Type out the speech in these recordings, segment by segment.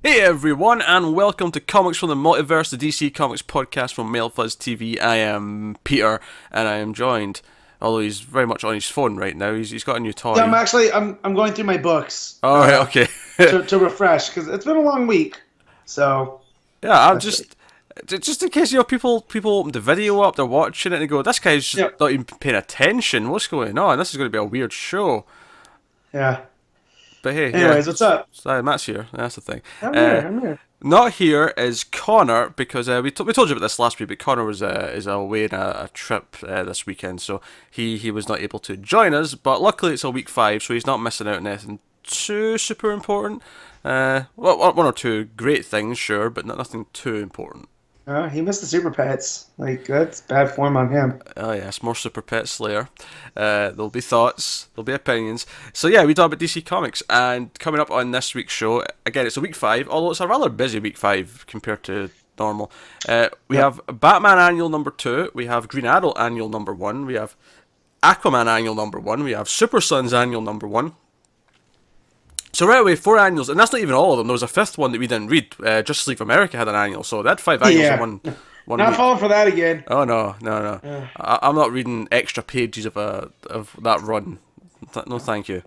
Hey everyone, and welcome to Comics from the Multiverse, the DC Comics podcast from MailFuzz TV. I am Peter, and I am joined, although he's very much on his phone right now. He's got a new toy. Yeah, I'm going through my books. All right, okay. to refresh because it's been a long week. So Yeah, I'm just in case people open the video up, they're watching it and they go, "This guy's just Yep. not even paying attention. What's going on? This is going to be a weird show." Yeah. But hey, Anyways, what's up? Sorry, Matt's here. That's the thing. I'm here. Not here is Connor because we told you about this last week, but Connor is away on a trip this weekend, so he was not able to join us. But luckily it's a week 5, so he's not missing out on anything too super important. Well, one or two great things, sure, but nothing too important. He missed the Super Pets. Like, that's bad form on him. Oh yes, more Super Pet Slayer. There'll be thoughts, there'll be opinions. So yeah, we talk about DC Comics, and coming up on this week's show, again, it's a week 5, although it's a rather busy week 5 compared to normal. We have Batman Annual number 2, we have Green Arrow Annual number 1, we have Aquaman Annual number 1, we have Super Sons Annual number 1. So right away, 4 annuals, and that's not even all of them. There was a 5th one that we didn't read. Justice League of America had an annual, so they had 5 annuals in one Not week. falling for that again. Oh no. I'm not reading extra pages of that run. No, thank you.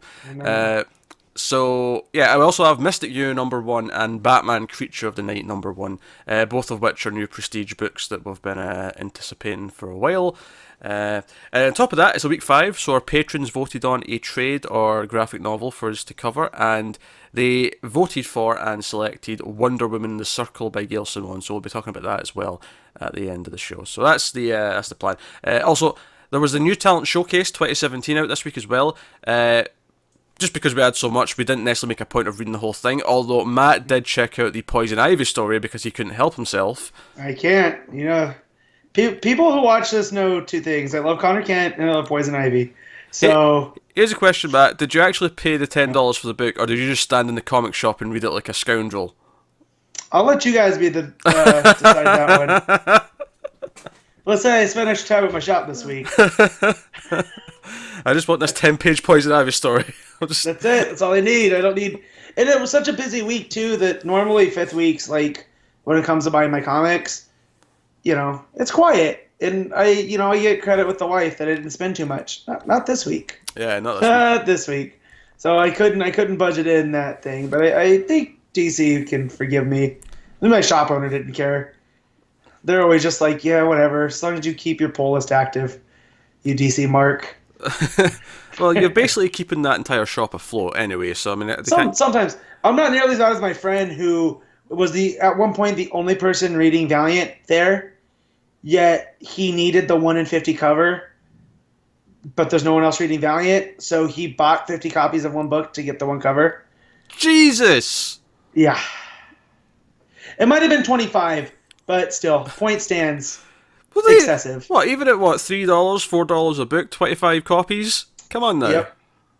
So yeah, I also have Mystic number 1 and Batman Creature of the Night number 1, both of which are new prestige books that we've been anticipating for a while. And on top of that, it's a week 5, so our patrons voted on a trade or graphic novel for us to cover, and they voted for and selected Wonder Woman: The Circle by Gail Simone. So we'll be talking about that as well at the end of the show. So that's the plan. Also, there was the New Talent Showcase 2017 out this week as well. Just because we had so much, we didn't necessarily make a point of reading the whole thing, although Matt did check out the Poison Ivy story because he couldn't help himself. I can't. People who watch this know 2 things. I love Connor Kent and I love Poison Ivy. So here's a question, Matt. Did you actually pay the $10 for the book, or did you just stand in the comic shop and read it like a scoundrel? I'll let you guys be the decide that one. Let's say I spent extra time at my shop this week. I just want this 10-page Poison Ivy story. That's it. That's all I need. I don't need... And it was such a busy week, too, that normally 5th weeks, like, when it comes to buying my comics, it's quiet. And I get credit with the wife that I didn't spend too much. Not this week. Yeah, not this week. So I couldn't budget in that thing. But I think DC can forgive me. My shop owner didn't care. They're always just like, yeah, whatever. As long as you keep your pull list active, you DC mark. Well, you're basically keeping that entire shop afloat anyway, so I mean... Sometimes. I'm not nearly as bad as my friend who was at one point the only person reading Valiant there, yet he needed the 1 in 50 cover, but there's no one else reading Valiant, so he bought 50 copies of one book to get the one cover. Jesus! Yeah. It might have been 25, but still, point stands. Excessive. What, even at $3, $4 a book, 25 copies? Come on now. Yep.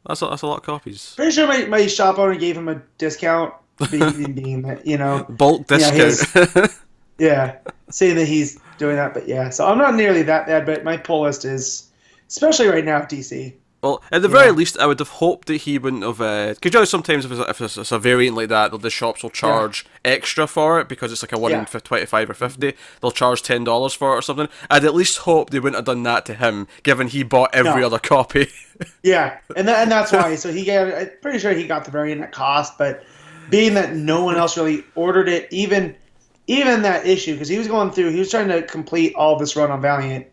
That's a lot of copies. Pretty sure my shop owner gave him a discount, being that, bulk discount. Yeah, saying that he's doing that, but yeah. So I'm not nearly that bad, but my pull list is, especially right now, DC. Well, at the very least, I would have hoped that he wouldn't have... Because sometimes if it's a variant like that, the shops will charge extra for it because it's like a 1 in 25 or 50. They'll charge $10 for it or something. I'd at least hope they wouldn't have done that to him, given he bought every other copy. Yeah, and that's why. So I'm pretty sure he got the variant at cost, but being that no one else really ordered it, even that issue, because he was trying to complete all this run on Valiant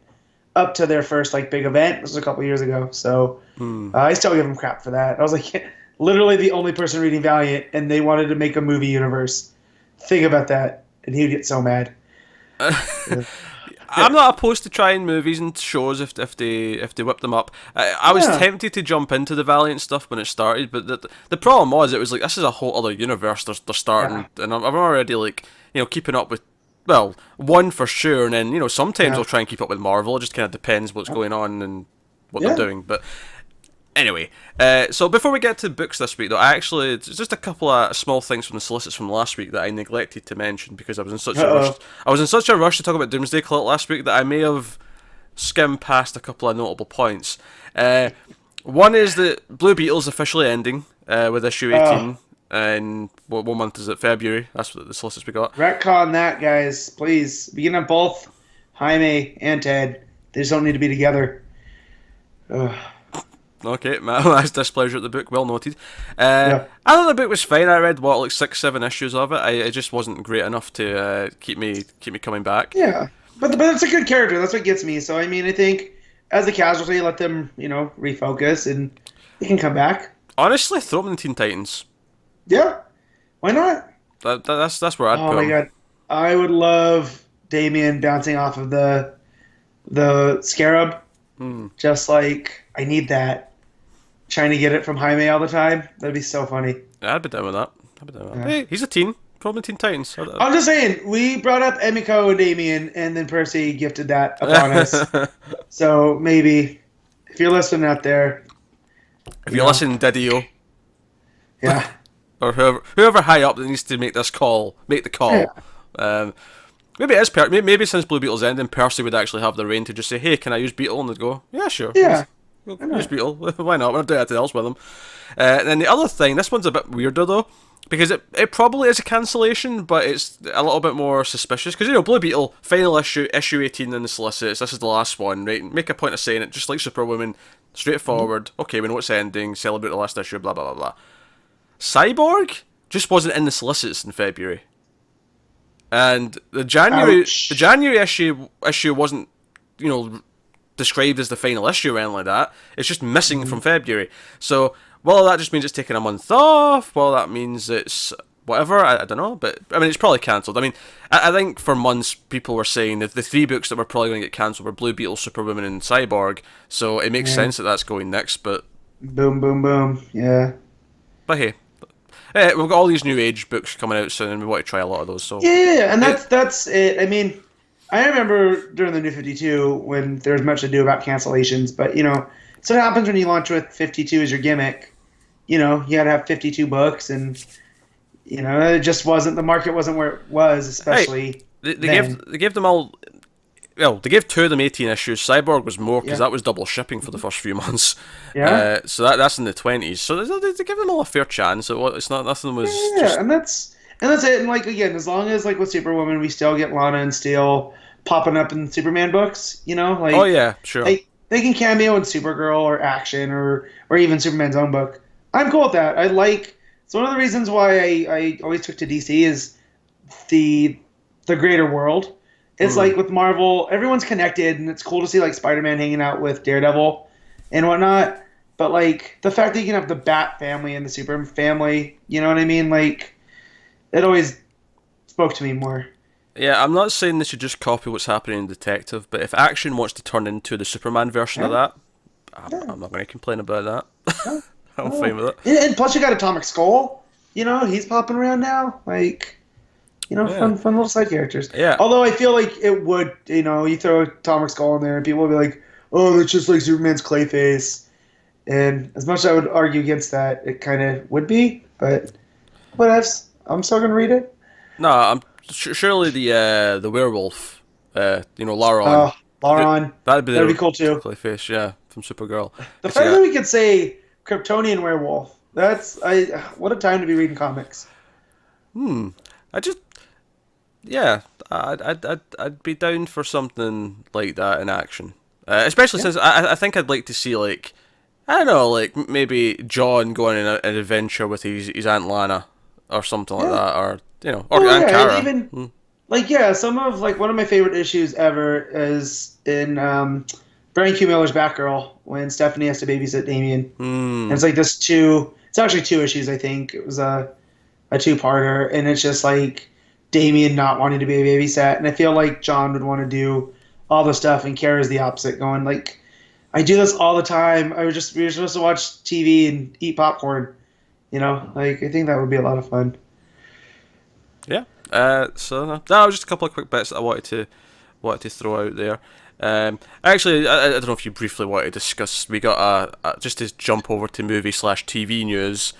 up to their first big event. This was a couple years ago, so I still give him crap for that. I was like, literally the only person reading Valiant, and they wanted to make a movie universe. Think about that, and he'd get so mad. I'm not opposed to trying movies and shows if they whip them up. I was tempted to jump into the Valiant stuff when it started, but the problem was it was like, this is a whole other universe they're starting, and I'm already keeping up with. Well, one for sure, and then, sometimes I'll try and keep up with Marvel. It just kind of depends what's going on and what they're doing. But anyway, so before we get to books this week, though, it's just a couple of small things from the solicits from last week that I neglected to mention because I was in such a rush. I was in such a rush to talk about Doomsday Clock last week that I may have skimmed past a couple of notable points. One is that Blue Beetle's officially ending with issue 18. And what month is it? February. That's what the solicits we got. Retcon that, guys, please. We can have both Jaime and Ted. They just don't need to be together. Ugh. Okay, my displeasure at the book, well noted. I thought the book was fine. I read like 6-7 issues of it. It just wasn't great enough to keep me coming back. Yeah, but it's a good character. That's what gets me. So I mean, I think as a casualty, let them refocus and he can come back. Honestly, throw him in Teen Titans. Yeah, why not? That's where I'd put him. Oh my god, I would love Damian bouncing off of the Scarab. Just like I need that. Trying to get it from Jaime all the time. That'd be so funny. Yeah, I'd be down with that. Yeah. Hey, he's a teen. Throw him in Teen Titans. I'm just saying, we brought up Emiko and Damian, and then Percy gifted that upon us. So maybe, if you're listening out there, if you're listening, Didio, yeah, or whoever high up that needs to make the call. Yeah. Maybe it is maybe since Blue Beetle's ending, Percy would actually have the reign to just say, "Hey, can I use Beetle?" And they'd go, "Yeah, sure." Yeah. We'll use Beetle. Why not? We're not doing anything else with him. And then the other thing, this one's a bit weirder though, because it probably is a cancellation, but it's a little bit more suspicious. Because Blue Beetle, final issue 18 in the solicits. This is the last one, right? Make a point of saying it, just like Superwoman, straightforward. Okay, we know it's ending. Celebrate the last issue. Blah blah blah blah. Cyborg just wasn't in the solicits in February, and the January issue wasn't described as the final issue or anything like that. It's just missing from February. So, well, that just means it's taking a month off. Well, that means it's whatever. I don't know. But, I mean, it's probably cancelled. I mean, I think for months people were saying that the 3 books that were probably going to get cancelled were Blue Beetle, Superwoman, and Cyborg. So it makes sense that that's going next, but... Boom, boom, boom. Yeah. But hey, we've got all these New Age books coming out soon, and we want to try a lot of those. So yeah, and that's it. I mean... I remember during the New 52 when there was much ado about cancellations, but so what happens when you launch with 52 as your gimmick? You got to have 52 books, and it just wasn't, the market wasn't where it was, especially. Hey, they gave them all. Well, they gave 2 of them 18 issues. Cyborg was more because that was double shipping for the first few months. Yeah. So that's in the 20s. So they give them all a fair chance. It's not nothing was. Yeah, just... and that's it. And like again, as long as like with Superwoman, we still get Lana and Steel popping up in Superman books, like oh yeah, sure. They can cameo in Supergirl or Action or even Superman's own book. I'm cool with that. It's one of the reasons why I always took to DC is the greater world. It's like with Marvel, everyone's connected, and it's cool to see like Spider-Man hanging out with Daredevil and whatnot. But like the fact that you can have the Bat family and the Superman family, you know what I mean? Like it always spoke to me more. Yeah, I'm not saying they should just copy what's happening in Detective, but if Action wants to turn into the Superman version of that, I'm not going to complain about that. I'm fine with it. Yeah, and plus you got Atomic Skull. He's popping around now. Like, fun little side characters. Yeah. Although I feel like it would, you throw Atomic Skull in there and people will be like, oh, that's just like Superman's Clayface. And as much as I would argue against that, it kind of would be. But whatevs. I'm still going to read it. No, surely the werewolf, Lauron. Lauron. That'd be cool too. Clayface, yeah, from Supergirl. The fact that we could say Kryptonian werewolf. What a time to be reading comics. I'd be down for something like that in Action, especially since I think I'd like to see like, I don't know, like maybe John going on an adventure with his Aunt Lana or something like that, or Aunt Kara. Even some of like one of my favorite issues ever is in Brian Q. Miller's Batgirl when Stephanie has to babysit Damian. And it's like it's actually 2 issues, I think. It was a 2-parter, and it's just like Damian not wanting to be babysat, and I feel like John would want to do all the stuff, and Kara's the opposite, going like, I do this all the time. We were supposed to watch TV and eat popcorn, like I think that would be a lot of fun. Yeah. So that was just a couple of quick bits that I wanted to throw out there. Actually, I don't know if you briefly want to discuss. We got just to jump over to movie/TV news.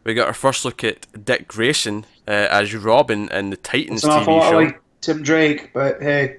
We got our first look at Dick Grayson as Robin in the Titans TV show. Lot like Tim Drake, but hey.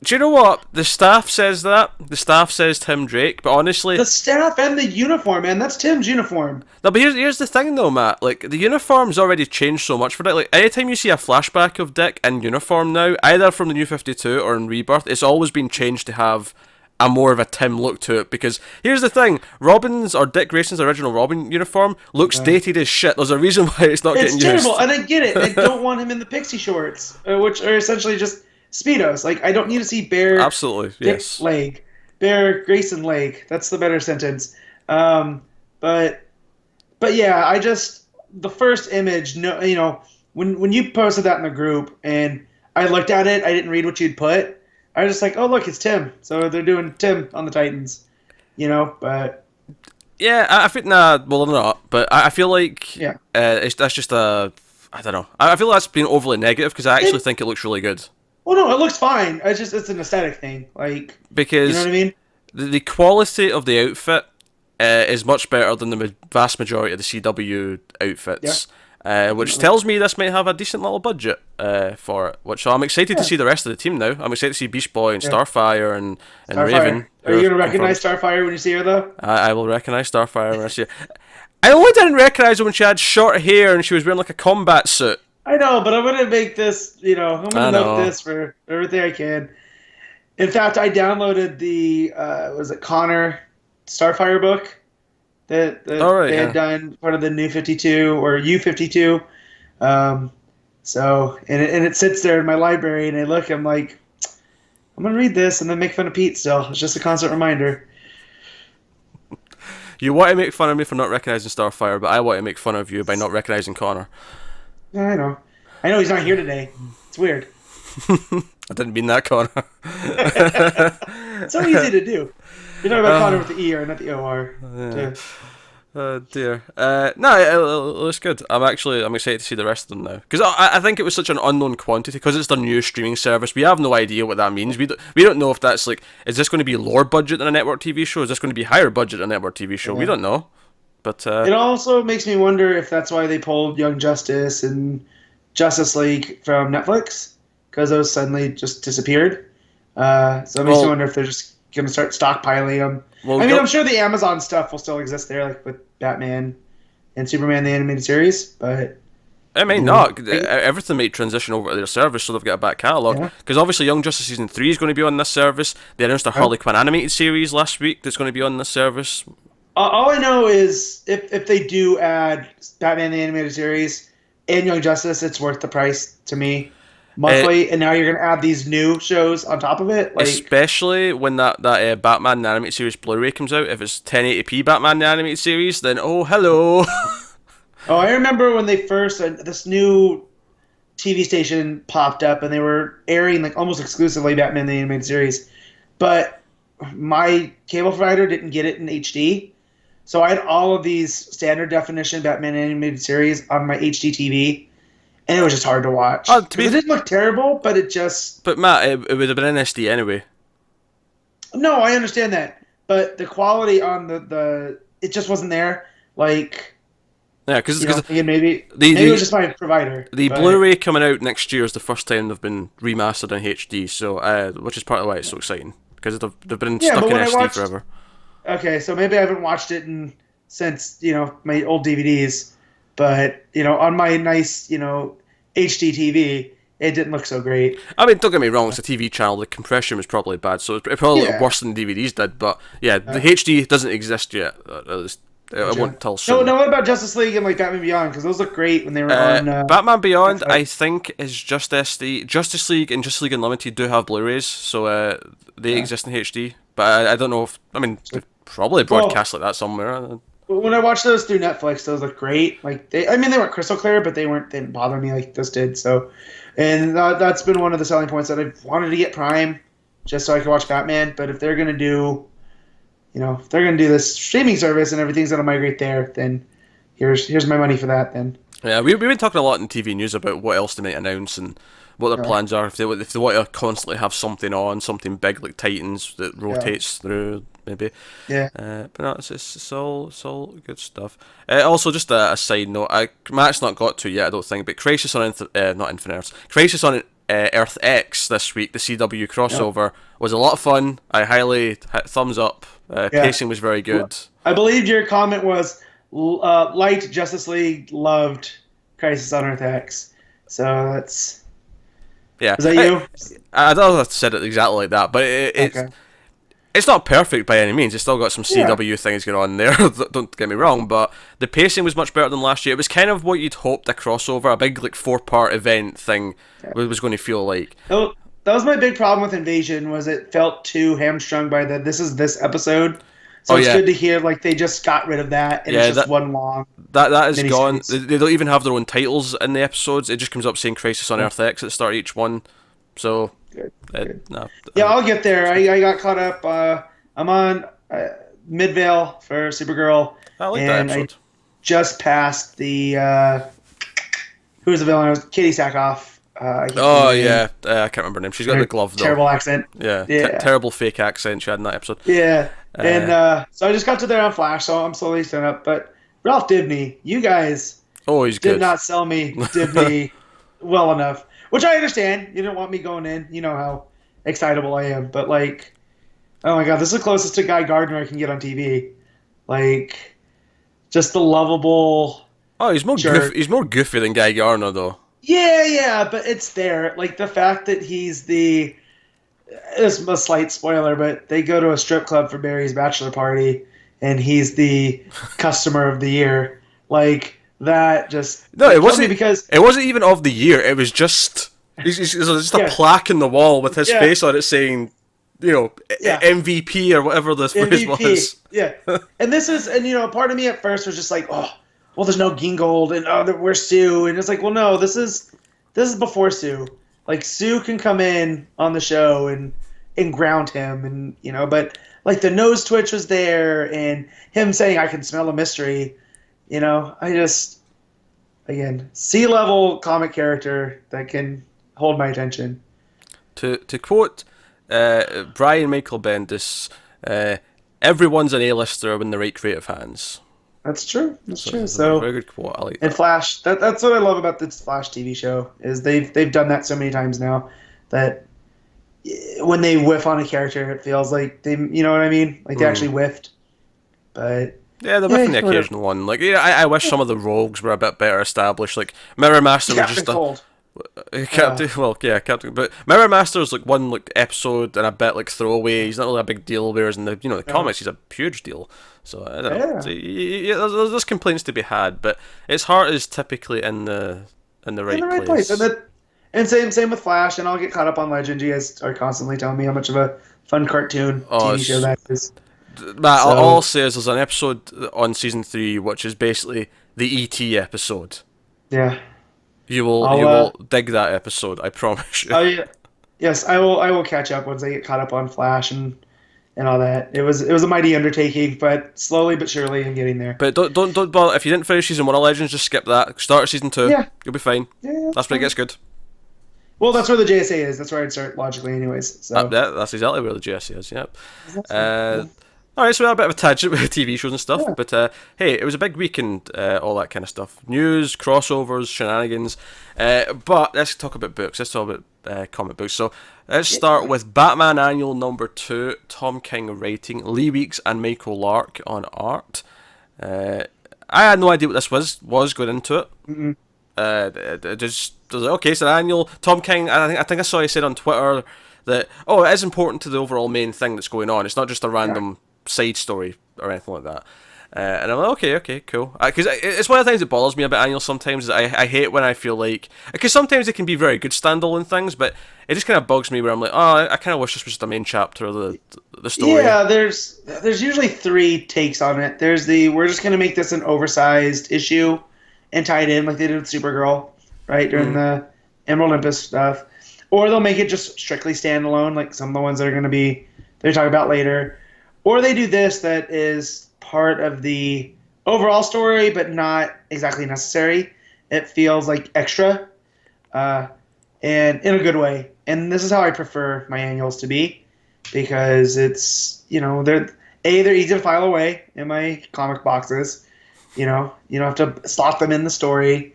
Do you know what? The staff says that. The staff says Tim Drake, but honestly... The staff and the uniform, man. That's Tim's uniform. No, but here's the thing, though, Matt. Like, the uniform's already changed so much for Dick. Like, anytime you see a flashback of Dick in uniform now, either from the New 52 or in Rebirth, it's always been changed to have a more of a Tim look to it. Because here's the thing. Robin's, or Dick Grayson's original Robin uniform looks dated as shit. There's a reason why it's not getting used. It's terrible, and I get it. I don't want him in the pixie shorts, which are essentially just... Speedos. Like, I don't need to see bare absolutely yes leg, bare Grayson leg. That's the better sentence. But yeah, I just the first image. No, you know, when you posted that in the group and I looked at it, I didn't read what you'd put. I was just like, oh look, it's Tim. So they're doing Tim on the Titans. You know, but yeah, I think well they're not. But I feel like that's just a I don't know. I feel like that's been overly negative because I actually think it looks really good. Well, no, it looks fine. It's an aesthetic thing, like because you know what I mean. The quality of the outfit is much better than the vast majority of the CW outfits, which tells me this might have a decent little budget for it. So I'm excited to see the rest of the team now. I'm excited to see Beast Boy and Starfire and Raven. Are you going to recognize Starfire when you see her, though? I will recognize Starfire when I see her. I only didn't recognize her when she had short hair and she was wearing like a combat suit. I know, but I'm going to make this, I'm going to note this for everything I can. In fact, I downloaded the, was it Connor Starfire book that they had done, part of the New 52 or U52. So, and it sits there in my library, and I look, I'm like, I'm going to read this and then make fun of Pete still. It's just a constant reminder. You want to make fun of me for not recognizing Starfire, but I want to make fun of you by not recognizing Connor. Yeah, I know. I know he's not here today. It's weird. I didn't mean that, Connor. It's so easy to do. You're talking about Connor with the ER, not the OR. Yeah. Oh dear. No, it looks good. I'm excited to see the rest of them now because I think it was such an unknown quantity because it's their new streaming service. We have no idea what that means. We don't know if that's like, is this going to be lower budget than a network TV show? Is this going to be higher budget than a network TV show? We don't know. But it also makes me wonder if that's why they pulled Young Justice and Justice League from Netflix because those suddenly just disappeared. So it makes me wonder if they're just going to start stockpiling them. Well, I'm sure the Amazon stuff will still exist there, like with Batman and Superman, the animated series, but... I mean, not. Everything might transition over to their service, so they've got a back catalogue. Because obviously Young Justice Season 3 is going to be on this service. They announced a Harley Quinn animated series last week that's going to be on this service. All I know is if they do add Batman the animated series and Young Justice, it's worth the price to me monthly. And now you're going to add these new shows on top of it, especially when that Batman the animated series Blu-ray comes out. If it's 1080p Batman the animated series, then hello. I remember when they first this new TV station popped up and they were airing like almost exclusively Batman the animated series, but my cable provider didn't get it in HD. So I had all of these standard definition Batman animated series on my HD TV, and it was just hard to watch. It didn't look terrible, but it just... But Matt, it would have been in SD anyway. No, I understand that. But the quality on the it just wasn't there. Like... Yeah, because maybe it was just my provider. The Blu-ray coming out next year is the first time they've been remastered in HD, so which is part of why it's so exciting. Because they've been stuck in SD forever. Okay, so maybe I haven't watched it since my old DVDs, but on my nice HD TV, it didn't look so great. I mean, don't get me wrong, it's a TV channel. The compression was probably bad, so it probably looked worse than the DVDs did. But yeah, the HD doesn't exist yet. I won't tell soon. No, what about Justice League and Batman Beyond? Because those look great when they were on. Batman Beyond, I think, is just SD. Justice League and Justice League Unlimited do have Blu-rays, so they exist in HD. But I don't know if they probably broadcast like that somewhere. When I watched those through Netflix, those look great. Like they weren't crystal clear, but they didn't bother me like this did. So, and that's been one of the selling points that I've wanted to get Prime, just so I can watch Batman. But if they're gonna do, if they're gonna do this streaming service and everything's gonna migrate there, then here's my money for that. Then. Yeah, we've been talking a lot in TV news about what else they might announce and what their plans are. If they want to constantly have something big like Titans that rotates through. Maybe. Yeah. But no, it's all good stuff. Also, just a side note, Matt's not got to yet, I don't think, but Crisis on Infinite Earths. Crisis on Earth X this week, the CW crossover, was a lot of fun. I highly thumbs up. Pacing was very good. I believe your comment was liked Justice League, loved Crisis on Earth X. So that's... Yeah. Is that you? I don't know if I said it exactly like that, but it's not perfect by any means. It's still got some CW things going on there, don't get me wrong, but the pacing was much better than last year. It was kind of what you'd hoped a crossover, a big 4-part event thing was going to feel like. Oh, that was my big problem with Invasion, was it felt too hamstrung by this episode. So it's good to hear they just got rid of that, and it's just one long... That is gone. They don't even have their own titles in the episodes. It just comes up saying Crisis on Earth X at the start of each one. So... Good. I'll get there. I got caught up. I'm on Midvale for Supergirl. I like that episode. I just passed the who's the villain? Katie Sackhoff. I can't remember her name. She's got the glove though. Terrible accent. Yeah. Terrible fake accent she had in that episode. Yeah, and so I just got to there on Flash, so I'm slowly setting up. But Ralph Dibny, you guys, did not sell me Dibny well enough. Which I understand. You didn't want me going in. You know how excitable I am. But, oh my god, this is the closest to Guy Gardner I can get on TV. Just the lovable... Oh, he's more goofy than Guy Gardner, though. Yeah, but it's there. The fact that he's the... It's a slight spoiler, but they go to a strip club for Barry's bachelor party, and he's the customer of the year. That just it wasn't because it wasn't even of the year. It was just a plaque in the wall with his face on it saying, MVP or whatever the phrase was. Yeah, and part of me at first was just there's no Gingold and we're Sue, and it's well, no, this is before Sue. Sue can come in on the show and ground him, and but the nose twitch was there, and him saying I can smell a mystery. I just, again, C-level comic character that can hold my attention. To quote Brian Michael Bendis, everyone's an A-lister when the right creative hands. That's true. That's true. So very good quote. I like that. And Flash, that's what I love about this Flash TV show, is they've done that so many times now that when they whiff on a character, it feels like they, you know what I mean? They actually whiffed. But... Yeah, they're whiffing the occasional one. I wish some of the rogues were a bit better established. Mirror Master was just Cold. Captain. But Mirror Master's one episode and a bit throwaway. He's not really a big deal. Whereas in the comics, he's a huge deal. So I don't know. So, there's complaints to be had, but its heart is typically in the right place. And same with Flash. And I'll get caught up on Legend. You guys are constantly telling me how much of a fun cartoon TV show that is. Matt, all I'll say is there's an episode on season 3 which is basically the E.T. episode. Yeah. You will dig that episode, I promise you. Yes, I will catch up once I get caught up on Flash and all that. It was a mighty undertaking, but slowly but surely I'm getting there. But don't bother if you didn't finish season 1 of Legends, just skip that. Start season 2. Yeah. You'll be fine. Yeah, that's where it gets good. Well, that's where the JSA is. That's where I'd start logically anyways. So. That's exactly where the JSA is, yep. Alright, so we had a bit of a tangent with TV shows and stuff, but hey, it was a big weekend, all that kind of stuff. News, crossovers, shenanigans, but let's talk about books, let's talk about comic books. So let's start with Batman Annual number 2, Tom King writing, Lee Weeks and Michael Lark on art. I had no idea what this was going into it. Mm-hmm. Just okay, so Annual, Tom King, I think I saw you said on Twitter that, it is important to the overall main thing that's going on, it's not just a random... side story or anything like that, and I'm like, okay, cool. Because it's one of the things that bothers me about Annual sometimes. Is I hate when I feel because sometimes it can be very good standalone things, but it just kind of bugs me where I'm like, I kind of wish this was just a main chapter of the story. Yeah, there's usually 3 takes on it. There's we're just gonna make this an oversized issue and tie it in like they did with Supergirl, right, during the Emerald Olympus stuff, or they'll make it just strictly standalone, like some of the ones that are gonna be they're talking about later. Or they do this that is part of the overall story, but not exactly necessary. It feels like extra, and in a good way. And this is how I prefer my annuals to be, because it's, they're easy to file away in my comic boxes. You don't have to slot them in the story.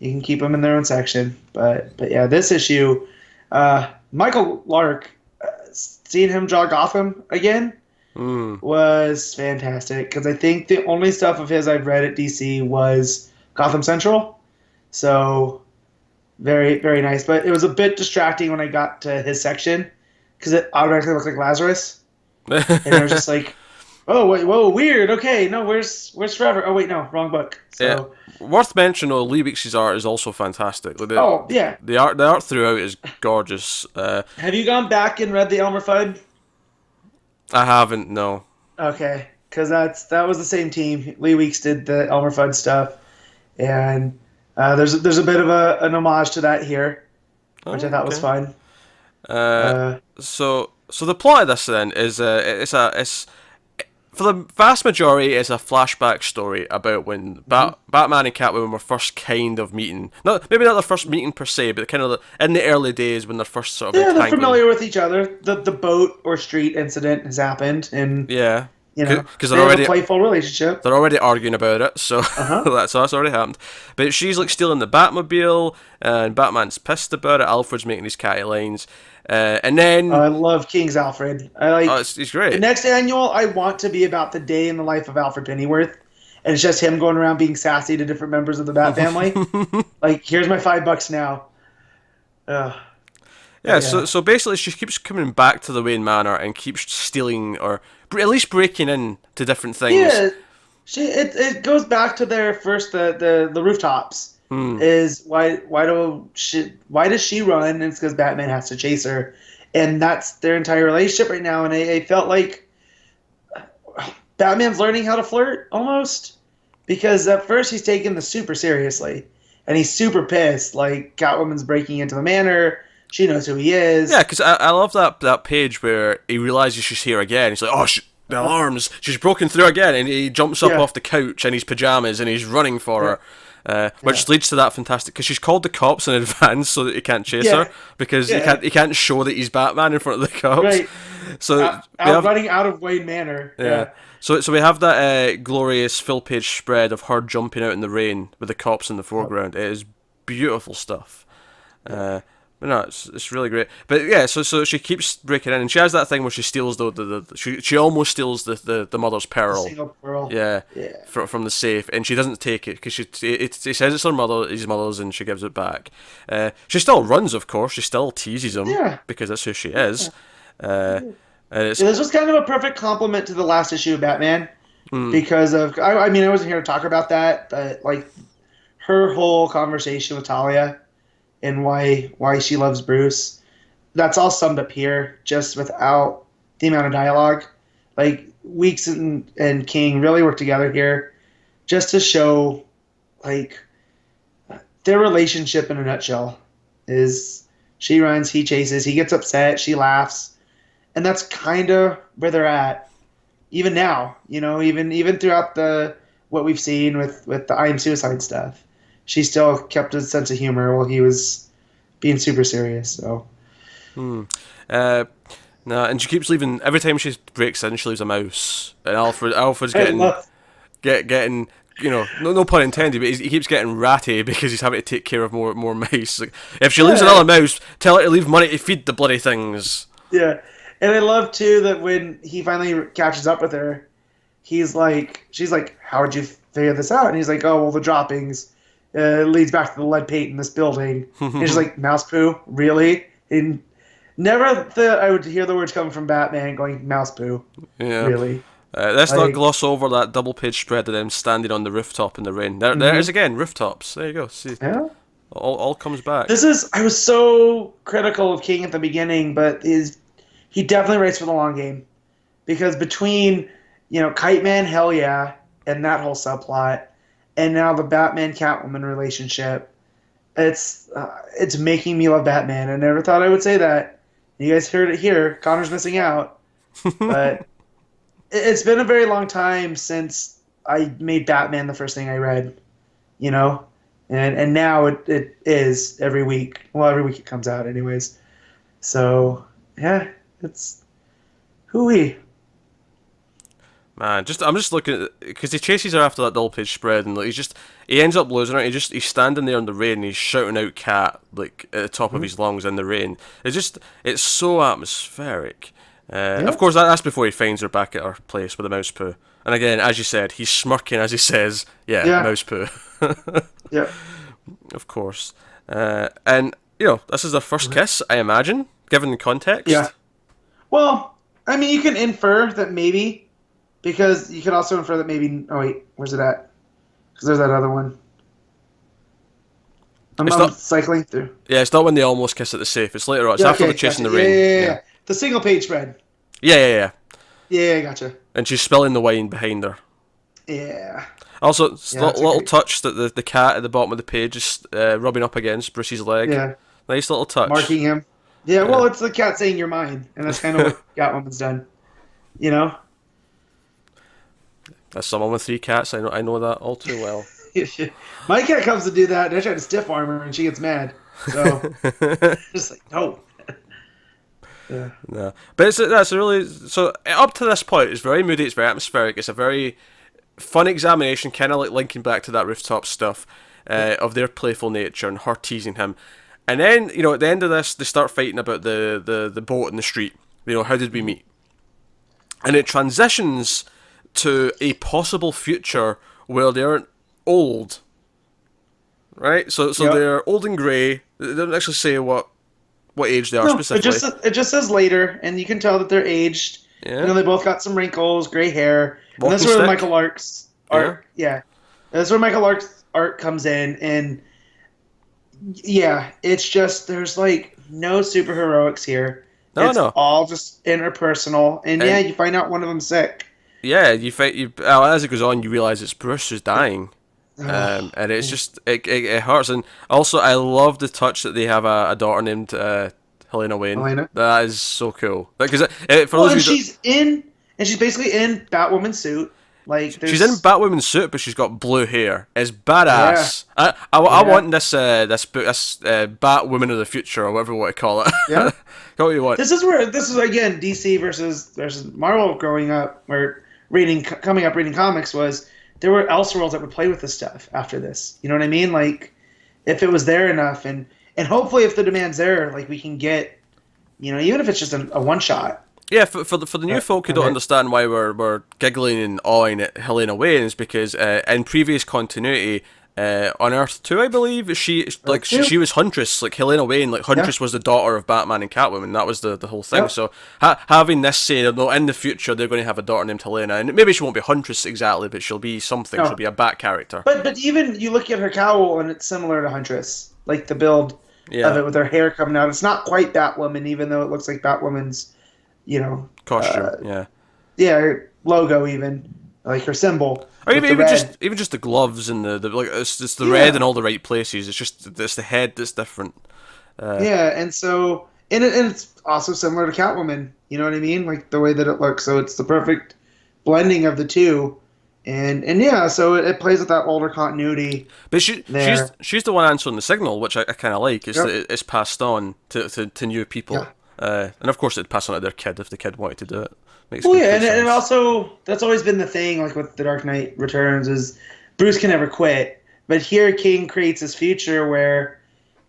You can keep them in their own section. But yeah, this issue, Michael Lark, seeing him draw Gotham again was fantastic because I think the only stuff of his I've read at DC was Gotham Central. So very, very nice. But it was a bit distracting when I got to his section because it automatically looked like Lazarus. And I was just like, oh, wait, whoa, weird. Okay, no, where's Trevor? Oh, wait, no, wrong book. So, yeah. Worth mentioning, though, Lee Weeks' art is also fantastic. Like yeah. The art throughout is gorgeous. Have you gone back and read the Elmer Fudd? I haven't, no. Okay, because that was the same team. Lee Weeks did the Elmer Fudd stuff, and there's a bit of an homage to that here, which I thought was fun. So the plot of this then is it's for the vast majority it's a flashback story about when Batman and Catwoman were first kind of meeting. Maybe not the first meeting per se, but kind of in the early days when they're first sort of they're familiar with each other. The boat or street incident has happened, and because they're already a playful relationship. They're already arguing about it, so that's already happened. But she's like stealing the Batmobile, and Batman's pissed about it. Alfred's making these catty lines, and then I love King's Alfred. He's great. The next annual, I want to be about the day in the life of Alfred Pennyworth, and it's just him going around being sassy to different members of the Bat family. Like, here's my $5 now. Yeah, so basically she keeps coming back to the Wayne Manor and keeps stealing or at least breaking in to different things. Yeah, it goes back to their first the rooftops. Is why does she run? And it's because Batman has to chase her, and that's their entire relationship right now. And I felt like Batman's learning how to flirt almost, because at first he's taking this super seriously, and he's super pissed. Like, Catwoman's breaking into the manor. She knows who he is. Yeah, because I love that page where he realizes she's here again. He's like, oh, the alarms! She's broken through again, and he jumps up off the couch in his pajamas and he's running for her, which leads to that fantastic because she's called the cops in advance so that he can't chase her because he can't show that he's Batman in front of the cops. Right. So running out of Wayne Manor. Yeah. So we have that glorious full-page spread of her jumping out in the rain with the cops in the foreground. It is beautiful stuff. But no, it's really great. But yeah, so she keeps breaking in, and she has that thing where she steals she almost steals the mother's pearl. The single pearl. Yeah. From the safe, and she doesn't take it because it says it's his mother's, and she gives it back. She still runs, of course. She still teases him because that's who she is. This was kind of a perfect compliment to the last issue of Batman because of I mean, I wasn't here to talk about that, but like her whole conversation with Talia and why she loves Bruce, that's all summed up here just without the amount of dialogue. Like, Weeks and King really work together here just to show like their relationship in a nutshell is she runs, he chases, he gets upset, she laughs, and that's kind of where they're at even now, even throughout what we've seen with the I Am Suicide stuff. She still kept a sense of humor while he was being super serious. So, no, and she keeps leaving every time she breaks in. She leaves a mouse, and Alfred's getting no pun intended, but he keeps getting ratty because he's having to take care of more mice. Like, if she leaves another mouse, tell her to leave money to feed the bloody things. Yeah, and I love too that when he finally catches up with her, she's like, "How would you figure this out?" And he's like, "Oh, well, the droppings." Leads back to the lead paint in this building. And she's like, mouse poo? Really? And never thought I would hear the words coming from Batman going, mouse poo. Yeah. Really? Let's not gloss over that double-page spread of them standing on the rooftop in the rain. There is again, rooftops. There you go. See, all comes back. I was so critical of King at the beginning, but he definitely writes for the long game. Because between, Kite Man, hell yeah, and that whole subplot, and now the Batman-Catwoman relationship, it's making me love Batman. I never thought I would say that. You guys heard it here. Connor's missing out. But it's been a very long time since I made Batman the first thing I read, And now it is every week. Well, every week it comes out anyways. So, yeah, it's hooey. Man, I'm just looking at, because he chases her after that double page spread, and like, he ends up losing her. He's standing there in the rain, and he's shouting out "cat" like at the top of his lungs in the rain. It's so atmospheric. Of course, that's before he finds her back at her place with the mouse poo. And again, as you said, he's smirking as he says, "Yeah. Mouse poo." Yeah, of course. And this is their first kiss, I imagine, given the context. Yeah. Well, I mean, you can infer that maybe. Because you could also infer that maybe... Oh, wait. Where's it at? Because there's that other one. I'm cycling through. Yeah, it's not when they almost kiss at the safe. It's later on. It's after they're chasing the rain. Yeah. The single page spread. Yeah. Yeah, gotcha. And she's spilling the wine behind her. Yeah. Also, little touch that the cat at the bottom of the page is rubbing up against Bruce's leg. Yeah. Nice little touch. Marking him. Yeah, well, it's the cat saying you're mine. And that's kind of what Catwoman's done. You know? As someone with 3 cats, I know that all too well. My cat comes to do that, and I try to stiff arm her, and she gets mad. So, just like, no. Yeah. No. But that's a really... So, up to this point, it's very moody, it's very atmospheric, it's a very fun examination, kind of like linking back to that rooftop stuff of their playful nature and her teasing him. And then, at the end of this, they start fighting about the boat in the street. How did we meet? And it transitions to a possible future where they're old, right? So they're old and grey. They don't actually say what age they are specifically. It just says later, and you can tell that they're aged. Yeah. They both got some wrinkles, grey hair. And that's where Michael Lark's art. Yeah, that's where Michael Lark's art comes in, and it's just there's like no superheroics here. It's all just interpersonal, and you find out one of them's sick. Yeah, as it goes on, you realise it's Bruce who's dying, and it's just it hurts. And also, I love the touch that they have a daughter named Helena Wayne. Helena? That is so cool. Because she's basically in Batwoman suit. Like she's in Batwoman suit, but she's got blue hair. It's badass. Yeah. I want this Batwoman of the future, or whatever you want to call it. Yeah. What you want. This is again DC versus Marvel growing up, or coming up reading comics was there were Elseworlds that would play with this stuff after this. You know what I mean? Like if it was there enough, and hopefully if the demand's there, like we can get, even if it's just a one shot. Yeah, for the new folk who don't understand why we're giggling and awing at Helena Wayne is because in previous continuity, on Earth 2, I believe, she was Huntress. Like Helena Wayne, Huntress was the daughter of Batman and Catwoman. That was the whole thing. Yeah. So having this say, in the future they're going to have a daughter named Helena, and maybe she won't be Huntress exactly, but she'll be something. No. She'll be a Bat character. But even you look at her cowl and it's similar to Huntress, like the build of it with her hair coming out. It's not quite Batwoman, even though it looks like Batwoman's. Costume, logo, even like her symbol, or even just the gloves and the it's just the red in all the right places. It's the head that's different. And so and it's also similar to Catwoman. You know what I mean? Like the way that it looks. So it's the perfect blending of the two, and so it plays with that older continuity. But she's the one answering the signal, which I kind of like. It's passed on to new people. Yeah. And of course, it'd pass on to their kid if the kid wanted to do it. And also that's always been the thing. Like with The Dark Knight Returns, is Bruce can never quit. But here, King creates this future where,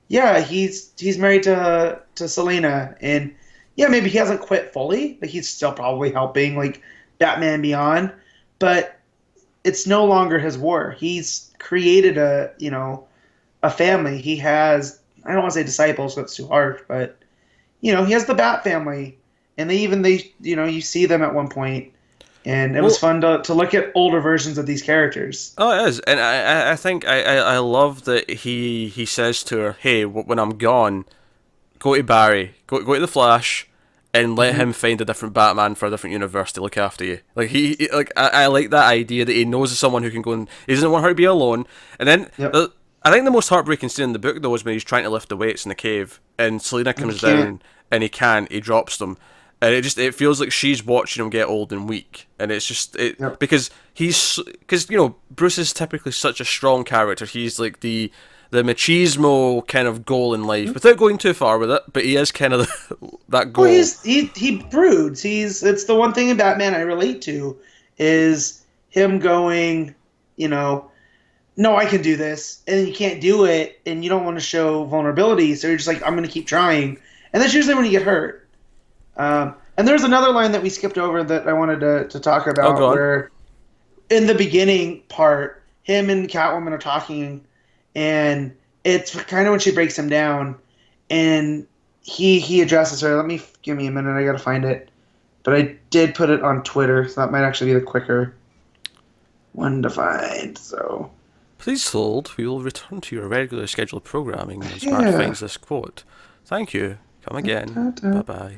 he's married to Selena, and maybe he hasn't quit fully. Like he's still probably helping like Batman Beyond, but it's no longer his war. He's created a family. He has, I don't want to say disciples, that's too harsh, but. He has the Bat family, and you see them at one point, and it was fun to look at older versions of these characters. Oh, it is, and I think I love that he says to her, "Hey, when I'm gone, go to Barry, go to the Flash, and let him find a different Batman for a different universe to look after you." Like I like that idea that he knows someone who can go and he doesn't want her to be alone, and then. I think the most heartbreaking scene in the book, though, is when he's trying to lift the weights in the cave, and Selena comes down, and he can't, he drops them. And it feels like she's watching him get old and weak. And it's just, because Bruce is typically such a strong character. He's like the machismo kind of goal in life, without going too far with it, but he is kind of that goal. Well, he broods. It's the one thing in Batman I relate to, is him going, no, I can do this, and you can't do it, and you don't want to show vulnerability, so you're just like, I'm going to keep trying, and that's usually when you get hurt. And there's another line that we skipped over that I wanted to talk about, where in the beginning part, him and Catwoman are talking, and it's kind of when she breaks him down, and he addresses her. Give me a minute, I gotta find it. But I did put it on Twitter, so that might actually be the quicker one to find. So please hold, we will return to your regular scheduled programming once Mark finds this quote. Thank you. Come again. Bye-bye.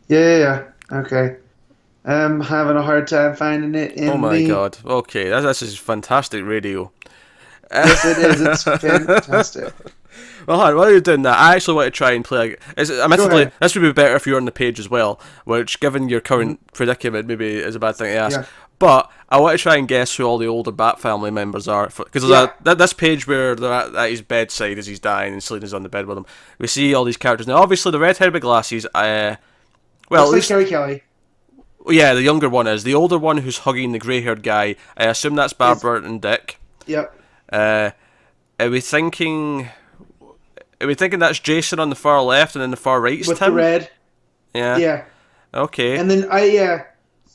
Yeah. Okay. I'm having a hard time finding it in Oh my god. Okay, this is fantastic radio. Yes, it is. It's fantastic. Well, while you're doing that, I actually want to try and play. Admittedly, this would be better if you're on the page as well, which, given your current predicament, maybe is a bad thing to ask. Yeah. But I want to try and guess who all the older Bat family members are. Because there's this page where they're at his bedside as he's dying and Selina's on the bed with him. We see all these characters. Now, obviously, the redhead with glasses, well, looks like Carrie Kelly. Yeah, the younger one is. The older one who's hugging the grey-haired guy, I assume that's Barbara and Dick. Yep. Are we thinking that's Jason on the far left and then the far right is with Tim? The red? Yeah. Yeah. Okay. And then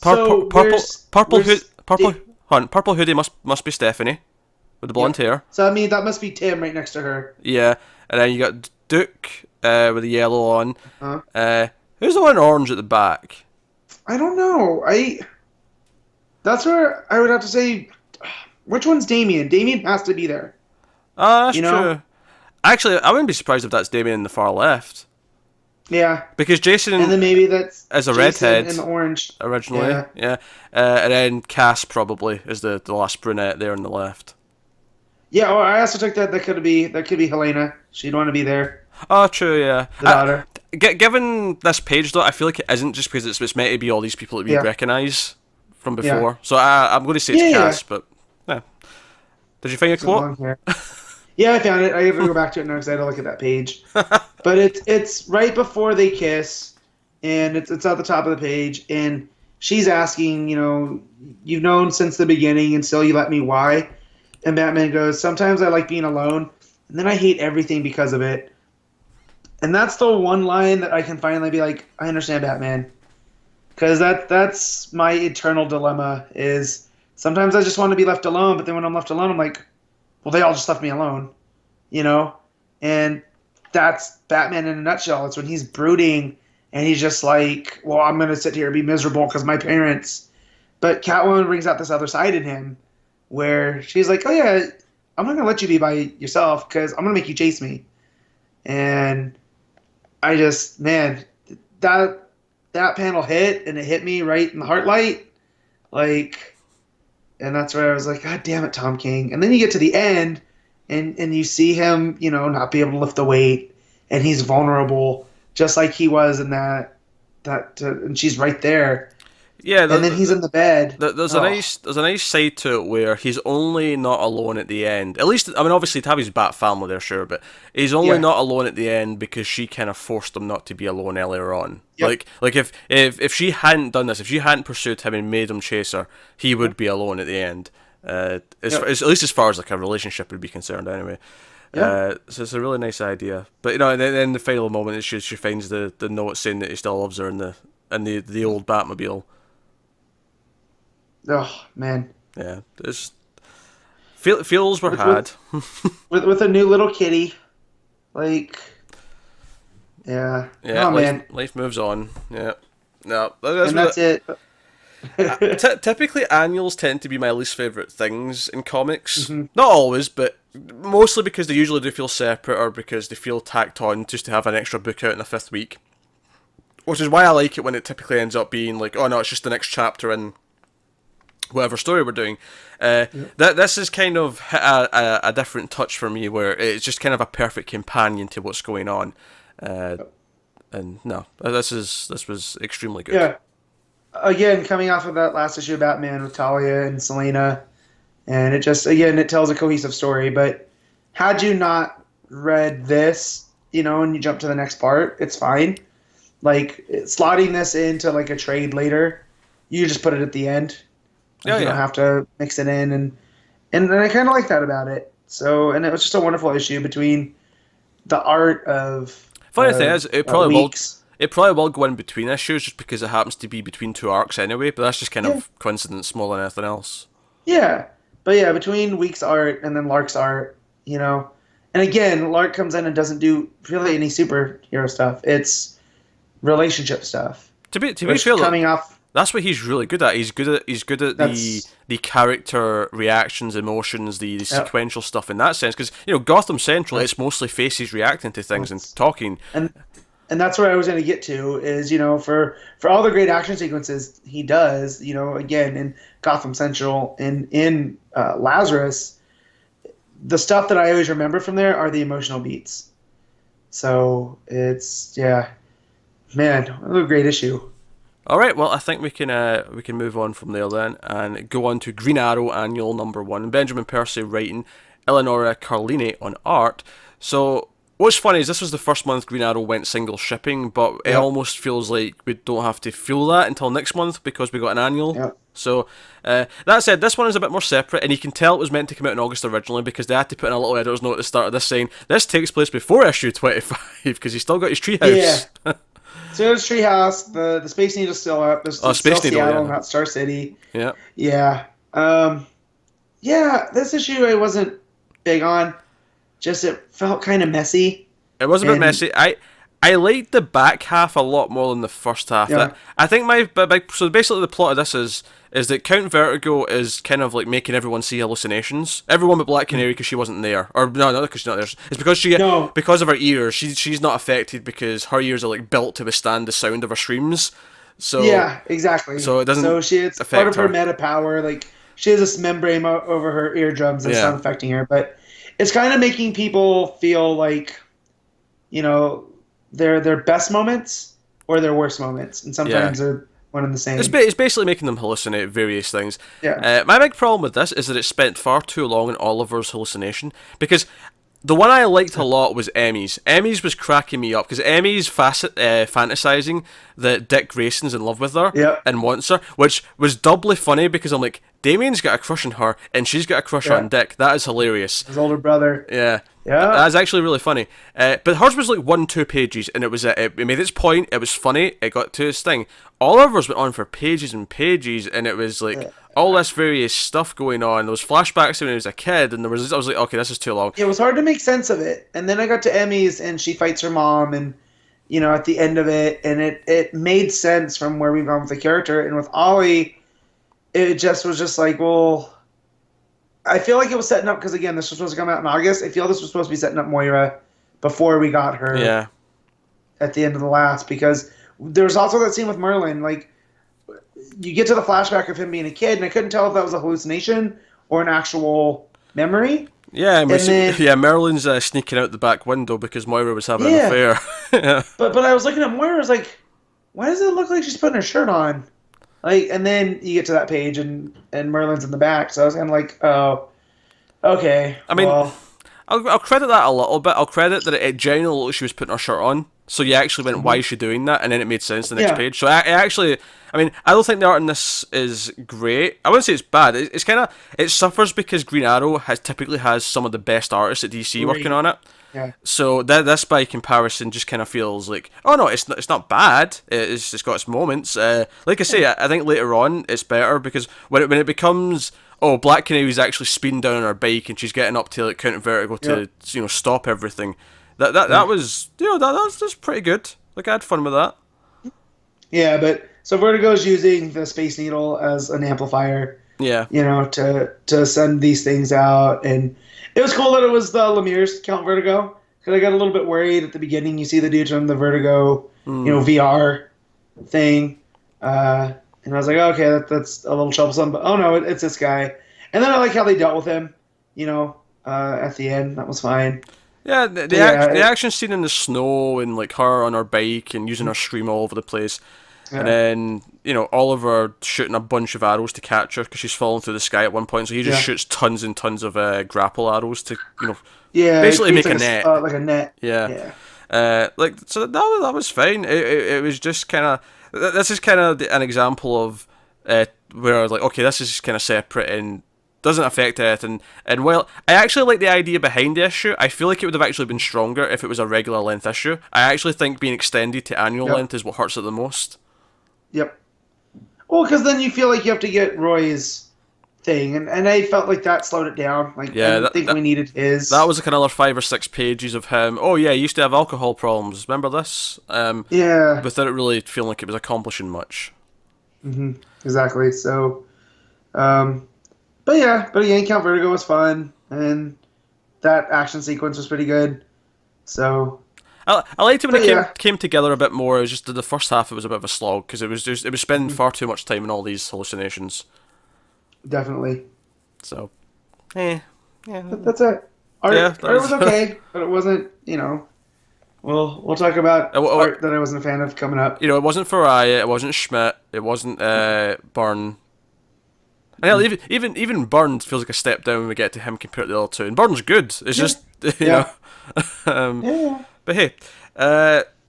purple hoodie must be Stephanie with the blonde hair. So I mean that must be Tim right next to her. Yeah. And then you got Duke with the yellow on. Who's the one in orange at the back? I don't know. That's where I would have to say, which one's Damien? Damien has to be there. That's true. Actually, I wouldn't be surprised if that's Damien in the far left. Yeah. Because Jason, and then maybe that's as a Jason redhead in the orange originally. Yeah. And then Cass probably is the last brunette there on the left. Yeah. Well, I also took that could be Helena. She'd want to be there. Oh, true. Yeah. The daughter. Given this page, though, I feel like it isn't just because it's meant to be all these people that we recognise from before. Yeah. So I'm going to say it's Cass, but yeah. Did you find your quote? Yeah, I found it. I have to go back to it now because I had to look at that page. But it's right before they kiss, and it's at the top of the page, and she's asking, you've known since the beginning, and still you let me. Why? And Batman goes, sometimes I like being alone, and then I hate everything because of it. And that's the one line that I can finally be like, I understand Batman. Because that's my eternal dilemma is sometimes I just want to be left alone, but then when I'm left alone, I'm like, well, they all just left me alone, And that's Batman in a nutshell. It's when he's brooding and he's just like, well, I'm going to sit here and be miserable because my parents. But Catwoman brings out this other side in him where she's like, oh, yeah, I'm not going to let you be by yourself because I'm going to make you chase me. And I just, man, that panel hit, and it hit me right in the heart light. And that's where I was like, God damn it, Tom King. And then you get to the end, and you see him, not be able to lift the weight, and he's vulnerable, just like he was in that and she's right there. Yeah, and then he's in the bed. There's a nice side to it where he's only not alone at the end. At least, I mean, obviously to have his Bat family there, sure, but he's only not alone at the end because she kind of forced him not to be alone earlier on. Yep. Like if she hadn't done this, if she hadn't pursued him and made him chase her, he would be alone at the end. At least as far as like a relationship would be concerned, anyway. So it's a really nice idea. But and then the final moment is she finds the note saying that he still loves her in the old Batmobile. Oh man. Yeah, it's feels were had with a new little kitty, Yeah. Oh man. Life moves on. Yeah. No, that's it. Typically, annuals tend to be my least favorite things in comics. Mm-hmm. Not always, but mostly because they usually do feel separate or because they feel tacked on just to have an extra book out in the 5th week. Which is why I like it when it typically ends up being like, oh no, it's just the next chapter in whatever story we're doing. This is kind of a different touch for me, where it's just kind of a perfect companion to what's going on. And no, this was extremely good. Yeah. Again, coming off of that last issue of Batman with Talia and Selena, and it just, again, it tells a cohesive story. But had you not read this, and you jump to the next part, it's fine. Slotting this into a trade later you just put it at the end. Like, you don't yeah. have to mix it in, and I kind of like that about it. So, and it was just a wonderful issue between the art of Funny thing is, Weeks. it probably will go in between issues just because it happens to be between two arcs anyway. But that's just kind of coincidence more than anything else. Yeah, but yeah, between Weeks' art and then Lark's art, you know, and again, Lark comes in and doesn't do really any superhero stuff. It's relationship stuff. To be fair, coming off. That's what he's really good at. He's good at the character reactions, emotions, the sequential stuff in that sense. Because Gotham Central, it's mostly faces reacting to things and talking. And that's where I was going to get to is for all the great action sequences he does, again in Gotham Central and in Lazarus, the stuff that I always remember from there are the emotional beats. So it's man, what a great issue. All right, well, I think we can move on from there then and go on to Green Arrow Annual #1. Benjamin Percy writing, Eleonora Carlini on art. So what's funny is this was the first month Green Arrow went single shipping, but it almost feels like we don't have to feel that until next month because we got an annual. Yep. So that said, this one is a bit more separate, and you can tell it was meant to come out in August originally because they had to put in a little editor's note at the start of this saying this takes place before issue 25 because he's still got his treehouse. Yeah. So there's Treehouse, the Space Needle's still up. There's Space still Needle, Seattle, not Star City. Yeah. Yeah. This issue I wasn't big on. Just it felt kind of messy. It was a bit messy. I liked the back half a lot more than the first half. Yeah. I think so basically the plot of this is that Count Vertigo is kind of like making everyone see hallucinations. Everyone but Black Canary because she wasn't there. Or no, not because she's not there. It's because because of her ears. She's not affected because her ears are like built to withstand the sound of her screams. So yeah, exactly. So it doesn't. So it's part of her meta power. Like she has this membrane over her eardrums that's not affecting her. But it's kind of making people feel like, their best moments or their worst moments, and sometimes they're one and the same. It's basically making them hallucinate various things. Yeah. My big problem with this is that it spent far too long in Oliver's hallucination, because the one I liked a lot was Emmy's. Emmy's was cracking me up, because Emmy's fantasizing that Dick Grayson's in love with her and wants her, which was doubly funny because I'm like, Damien's got a crush on her, and she's got a crush on Dick. That is hilarious. His older brother. Yeah. That's actually really funny. But hers was like 1-2 pages, and it made its point, it was funny, it got to its thing. Oliver's went on for pages and pages, and it was like all this various stuff going on. There was flashbacks to when he was a kid, and I was like, okay, this is too long. It was hard to make sense of it. And then I got to Emmy's, and she fights her mom, and at the end of it, and it made sense from where we've gone with the character. And with Ollie, it just was just like, well, I feel like it was setting up, because again, this was supposed to come out in August. I feel this was supposed to be setting up Moira before we got her at the end of the last, because there was also that scene with Merlin. Like, you get to the flashback of him being a kid, and I couldn't tell if that was a hallucination or an actual memory. Yeah, Merlin's sneaking out the back window because Moira was having an affair. But I was looking at Moira, I was like, why does it look like she's putting her shirt on? Like, and then you get to that page, and Merlin's in the back, so I was kind of like, oh, okay. I mean, I'll credit that a little bit. I'll credit that it genuinely looked like she was putting her shirt on, so you actually went, why is she doing that? And then it made sense the next page. So I don't think the art in this is great. I wouldn't say it's bad. It's kind of, it suffers because Green Arrow typically has some of the best artists at DC working on it. Yeah. So this by comparison just kind of feels like, oh no, it's not bad. It's got its moments. Like I say, I think later on it's better because when it becomes, oh, Black Canary's actually speeding down on her bike and she's getting up to like Count Vertigo to stop everything. That was that's pretty good. Like I had fun with that. Yeah, but so Vertigo's using the Space Needle as an amplifier. Yeah. To send these things out, and it was cool that it was the Lemire's Count Vertigo, because I got a little bit worried at the beginning. You see the dude from the Vertigo, VR thing, and I was like, okay, that's a little troublesome. But oh no, it's this guy. And then I like how they dealt with him. At the end, that was fine. Yeah, the action scene in the snow and like her on her bike and using her scream all over the place. Yeah. And then, Oliver shooting a bunch of arrows to catch her because she's falling through the sky at one point. So he just shoots tons and tons of grapple arrows to, basically make like a net. Like a net. Yeah. So that was fine. It was just kind of, this is kind of an example of where I was like, okay, this is kind of separate and doesn't affect anything. And while I actually like the idea behind the issue, I feel like it would have actually been stronger if it was a regular length issue. I actually think being extended to annual length is what hurts it the most. Yep. Well, because then you feel like you have to get Roy's thing, and I felt like that slowed it down. Like, I didn't think we needed his. That was like another 5 or 6 pages of him. Oh yeah, he used to have alcohol problems. Remember this? Yeah. Without it really feeling like it was accomplishing much. Mm-hmm. Exactly. So, but again, Count Vertigo was fun, and that action sequence was pretty good. So I liked it when it came together a bit more. It was just the first half. It was a bit of a slog because it was spending far too much time in all these hallucinations. Definitely. So, yeah. That's it. Art was okay, but it wasn't. We'll talk about art that I wasn't a fan of coming up. It wasn't Faraya, it wasn't Schmidt, it wasn't Byrne. And even Byrne feels like a step down when we get to him compared to the other two. And Byrne's good. It's just you know. But hey,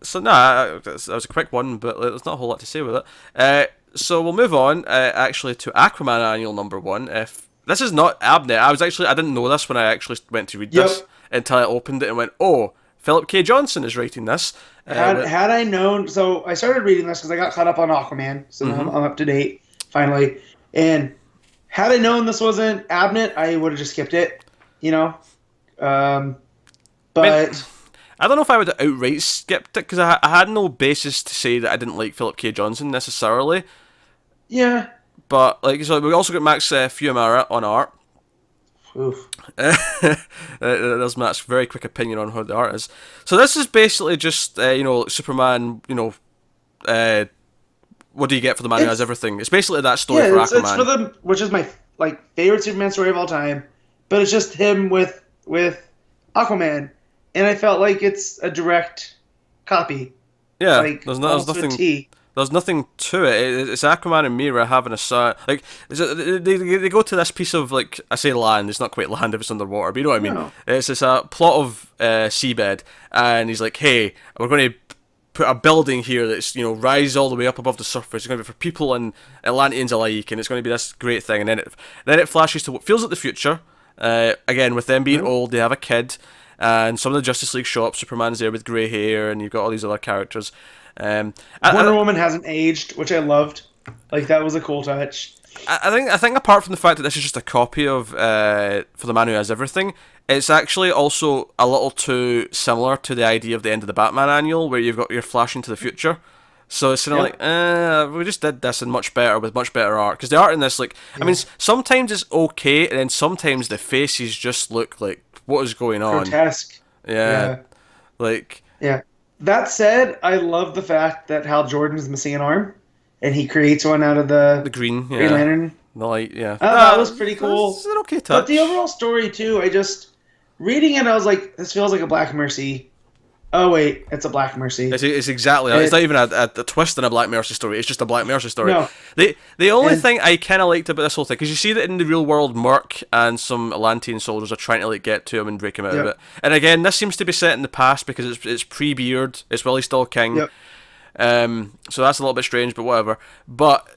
so that was a quick one, but there's not a whole lot to say with it. So we'll move on actually to Aquaman Annual number 1. If this is not Abnett, I didn't know this when I actually went to read this until I opened it and went, oh, Phillip K. Johnson is writing this. Had I known, so I started reading this because I got caught up on Aquaman, so now I'm up to date finally. And had I known this wasn't Abnett, I would have just skipped it, But I don't know if I would have outright skipped it because I had no basis to say that I didn't like Phillip K. Johnson necessarily. Yeah. But so we also got Max Fiumara on art. Oof. There's Matt's very quick opinion on how the art is. So this is basically just Superman. What do you get for the man who has everything? It's basically that story for Aquaman. It's for which is my favorite Superman story of all time. But it's just him with Aquaman, and I felt like it's a direct copy. Yeah, there's nothing. There's nothing to it. It's Aquaman and Mera having a they go to this piece of I say land. It's not quite land if it's underwater, but you know what I mean. No. It's a plot of seabed, and he's like, "Hey, we're going to put a building here that's rises all the way up above the surface. It's going to be for people and Atlanteans alike, and it's going to be this great thing." And then it flashes to what feels like the future. Again, with them being old, they have a kid, and some of the Justice League show up. Superman's there with grey hair, and you've got all these other characters. Wonder Woman hasn't aged, which I loved. That was a cool touch. I think apart from the fact that this is just a copy of For the Man Who Has Everything, it's actually also a little too similar to the idea of the end of the Batman annual, where you're flashing to the future. So it's kind of we just did this and much better with much better art. Because the art in this, I mean, sometimes it's okay, and then sometimes the faces just look like what is going on. Grotesque. Yeah. Yeah. That said, I love the fact that Hal Jordan is missing an arm, and he creates one out of the Green Lantern. The light, yeah. That was pretty cool. It's an okay touch. But the overall story, too, reading it, I was like, this feels like a Black Mercy. Oh, wait, it's a Black Mercy. It's exactly that. It's not even a twist in a Black Mercy story. It's just a Black Mercy story. No. The only thing I kind of liked about this whole thing, because you see that in the real world, Merc and some Atlantean soldiers are trying to get to him and break him out of it. And again, this seems to be set in the past because it's pre-Beard. It's while he's still king. Yep. So that's a little bit strange, but whatever. But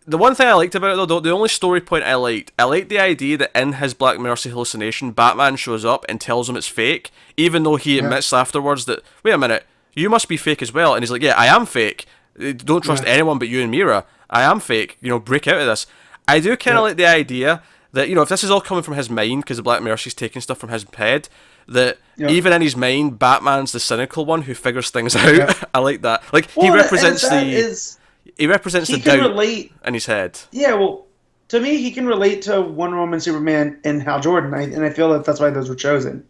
the one thing I liked about it, though, the only story point I liked the idea that in his Black Mercy hallucination, Batman shows up and tells him it's fake, even though he admits afterwards that, wait a minute, you must be fake as well. And he's like, yeah, I am fake. Don't trust anyone but you and Mera. I am fake. Break out of this. I do kind of like the idea that, if this is all coming from his mind, because the Black Mercy's taking stuff from his head, that even in his mind, Batman's the cynical one who figures things out. I like that. He represents He represents the doubt in his head. Yeah, well, to me, he can relate to Wonder Woman, Superman, and Hal Jordan, and I feel that that's why those were chosen.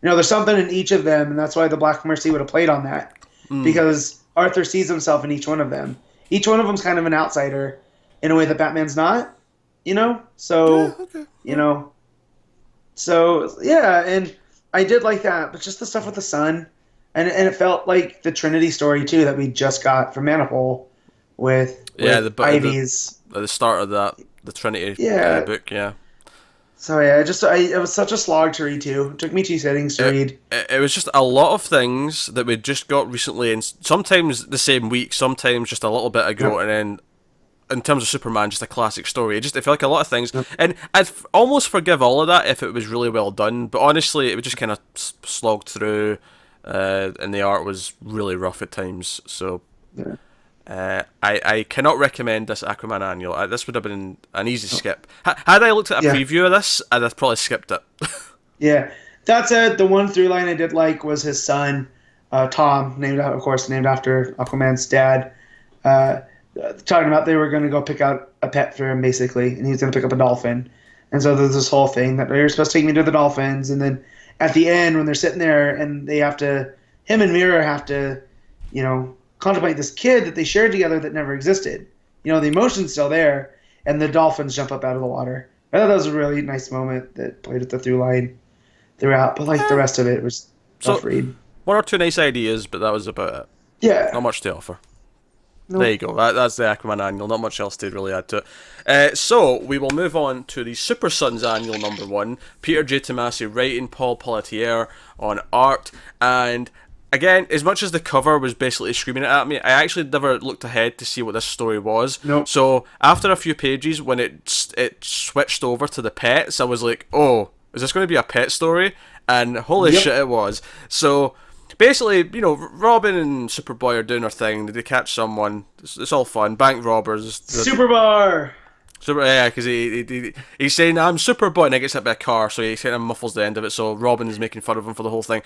There's something in each of them, and that's why the Black Mercy would have played on that, because Arthur sees himself in each one of them. Each one of them's kind of an outsider in a way that Batman's not, So, So, yeah, and I did like that, but just the stuff with the sun, and it felt like the Trinity story, too, that we just got from Manipul. With Ivy's the start of the Trinity book, So it was such a slog to read too. It took me 2 sittings to read. It was just a lot of things that we just got recently, and sometimes the same week, sometimes just a little bit ago, and then in terms of Superman, just a classic story. I feel like a lot of things, and I'd almost forgive all of that if it was really well done. But honestly, it was just kind of slogged through, and the art was really rough at times. So, I cannot recommend this Aquaman annual. This would have been an easy skip. Had I looked at a preview of this, I'd have probably skipped it. Yeah, that's it. The one through line I did like was his son, Tom, named after Aquaman's dad. Talking about they were going to go pick out a pet for him, basically, and he was going to pick up a dolphin. And so there's this whole thing that they're supposed to take me to the dolphins, and then at the end when they're sitting there and him and Mira have to, contemplate this kid that they shared together that never existed. The emotion's still there, and the dolphins jump up out of the water. I thought that was a really nice moment that played with the through line throughout, but the rest of it was tough read. One or two nice ideas, but that was about it. Yeah. Not much to offer. Nope. There you go. That's the Aquaman annual. Not much else to really add to it. So we will move on to the Super Sons annual number 1. Peter J. Tomasi writing, Paul Pelletier on art, and again, as much as the cover was basically screaming it at me, I actually never looked ahead to see what this story was. Nope. So after a few pages, when it switched over to the pets, I was like, oh, is this going to be a pet story? And holy shit, it was. So basically, Robin and Superboy are doing their thing. They catch someone. It's all fun. Bank robbers. Superbar! Yeah, because he's saying, I'm Superboy, and he gets hit by a car, so he kind of muffles the end of it, so Robin is making fun of him for the whole thing.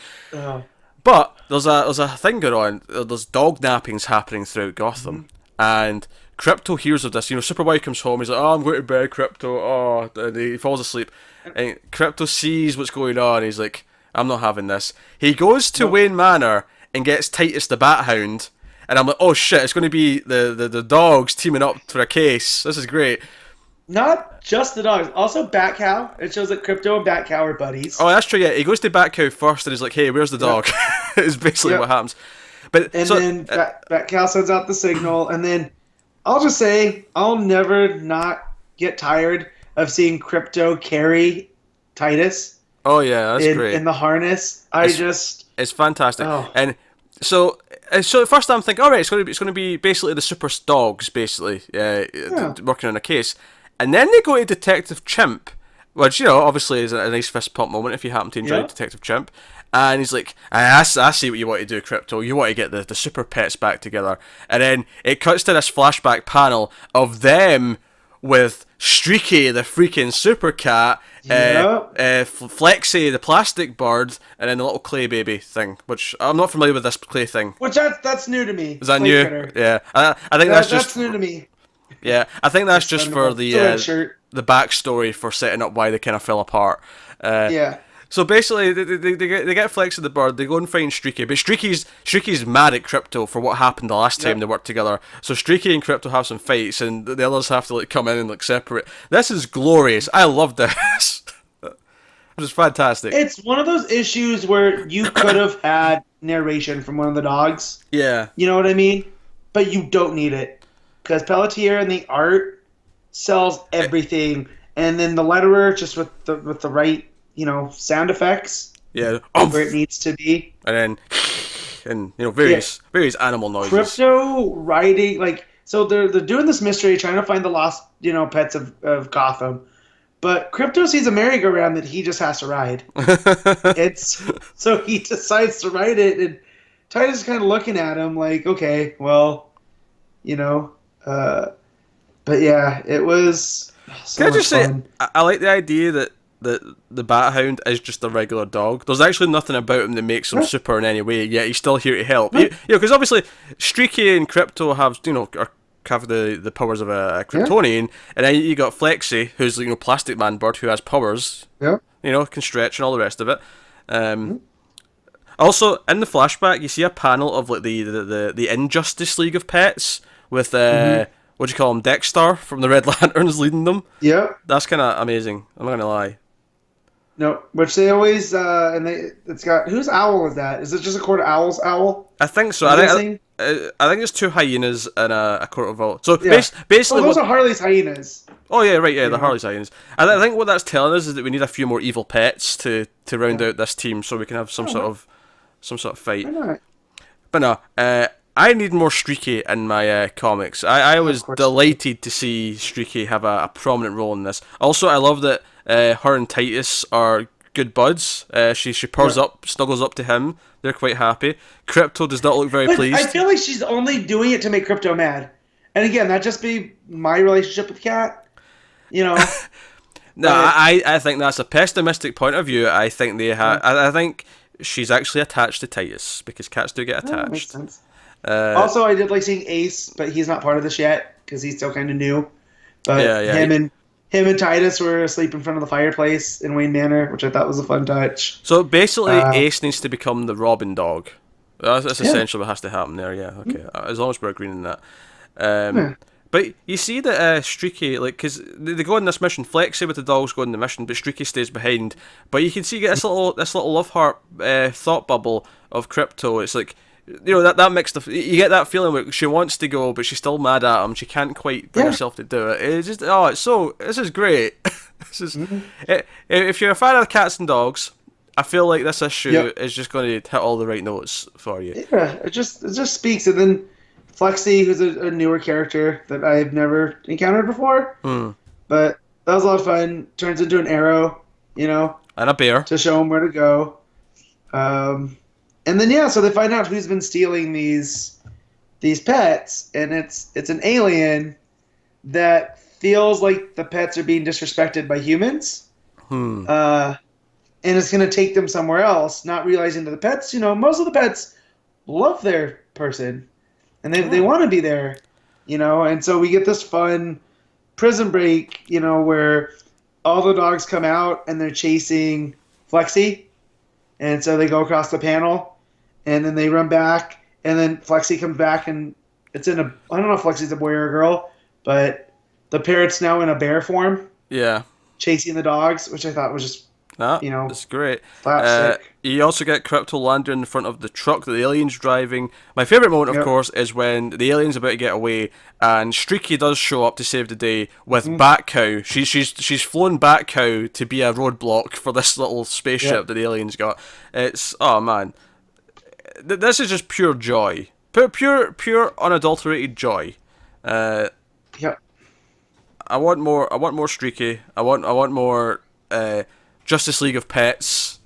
But there's a thing going on. There's dog nappings happening throughout Gotham, and Crypto hears of this. Superboy comes home. He's like, "Oh, I'm going to bed, Crypto." Oh, and he falls asleep, and Crypto sees what's going on. He's like, "I'm not having this." He goes to Wayne Manor and gets Titus the Bat Hound, and I'm like, "Oh shit! It's going to be the dogs teaming up for a case. This is great." Not just the dogs, also Batcow. It shows that Crypto and Batcow are buddies. Oh, that's true. Yeah, he goes to Batcow first, and he's like, "Hey, where's the dog?" Is basically what happens. But then Batcow sends out the signal, and then I'll just say I'll never not get tired of seeing Crypto carry Titus. Oh yeah, that's great. In the harness, it's fantastic. And so at first I'm thinking, all right, it's going to be basically the super dogs, basically, working on a case. And then they go to Detective Chimp, which, obviously is a nice fist pump moment if you happen to enjoy Detective Chimp. And he's like, I see what you want to do, Crypto. You want to get the super pets back together. And then it cuts to this flashback panel of them with Streaky, the freaking super cat, Flexy, the plastic bird, and then the little clay baby thing, which I'm not familiar with this clay thing. Which that's new to me. Is that new? Critter. Yeah. I think that's new to me. Yeah, I think that's just for the backstory for setting up why they kind of fell apart. So basically, they get Flexy the bird, they go and find Streaky, but Streaky's mad at Crypto for what happened the last time they worked together. So Streaky and Crypto have some fights, and the others have to come in and separate. This is glorious. I love this. It was fantastic. It's one of those issues where you could have had narration from one of the dogs. Yeah. You know what I mean? But you don't need it. Because Pelletier and the art sells everything, and then the letterer just with the right sound effects. Yeah, where it needs to be. And various animal noises. Crypto writing so they're doing this mystery, trying to find the lost pets of Gotham, but Crypto sees a merry-go-round that he just has to ride. So he decides to ride it, and Titus is kind of looking at him like, okay, well, but yeah, it was so Can I just fun. say, I like the idea that the Bat Hound is just a regular dog. There's actually nothing about him that makes him super in any way, yet he's still here to help. Because obviously, Streaky and Crypto have the powers of a Kryptonian, and then you got Flexy, who's Plastic Man Bird, who has powers. Yeah. Can stretch and all the rest of it. Also, in the flashback, you see a panel of the Injustice League of Pets with what do you call him, Dexter from the Red Lanterns leading them. Yeah, that's kind of amazing. I'm not gonna lie. No, which they always it's got whose owl is that? Is it just a court of owls owl? I think so. I think it's 2 hyenas and a court of owls. So basically, those are Harley's hyenas. Oh yeah, right. Yeah, the Harley's hyenas. I think what that's telling us is that we need a few more evil pets to round out this team, so we can have some sort of fight. Why not? But no, I need more Streaky in my comics. I was delighted to see Streaky have a prominent role in this. Also, I love that her and Titus are good buds. She purrs up, snuggles up to him. They're quite happy. Crypto does not look very pleased. I feel like she's only doing it to make Crypto mad. And again, that just be my relationship with Cat. You know. No, I think that's a pessimistic point of view. I think they have. I think she's actually attached to Titus because cats do get attached. That makes sense. Also, I did like seeing Ace, but he's not part of this yet because he's still kind of new. But him and Titus were asleep in front of the fireplace in Wayne Manor, which I thought was a fun touch. So basically, Ace needs to become the Robin dog. That's essentially what has to happen there. Yeah, okay. As long as we're agreeing on that. But you see that Streaky, like, because they go on this mission. Flexi with the dogs go on the mission, but Streaky stays behind. But you can see this little love heart thought bubble of Crypto. It's like, you know, that mixed. You get that feeling where she wants to go, but she's still mad at him. She can't quite bring herself to do it. It's just this is great. This is if you're a fan of cats and dogs, I feel like this issue is just going to hit all the right notes for you. Yeah, it just speaks, and then Flexi, who's a newer character that I've never encountered before, but that was a lot of fun. Turns into an arrow, you know, and a bear to show him where to go. And then so they find out who's been stealing these pets, and it's an alien that feels like the pets are being disrespected by humans, and it's going to take them somewhere else, not realizing that the pets, you know, most of the pets love their person. And they want to be there, you know, and so we get this fun prison break, you know, where all the dogs come out and they're chasing Flexi, and so they go across the panel, and then they run back, and then Flexi comes back, and it's I don't know if Flexi's a boy or a girl, but the parrot's now in a bear form, chasing the dogs, which I thought was just, you know, it's great. Slapstick. You also get Crypto landing in front of the truck that the alien's driving. My favourite moment, of course, is when the alien's about to get away and Streaky does show up to save the day with Batcow. She's flown Batcow to be a roadblock for this little spaceship that the alien's got. It's man, this is just pure joy, pure unadulterated joy. I want more Streaky. I want more Justice League of Pets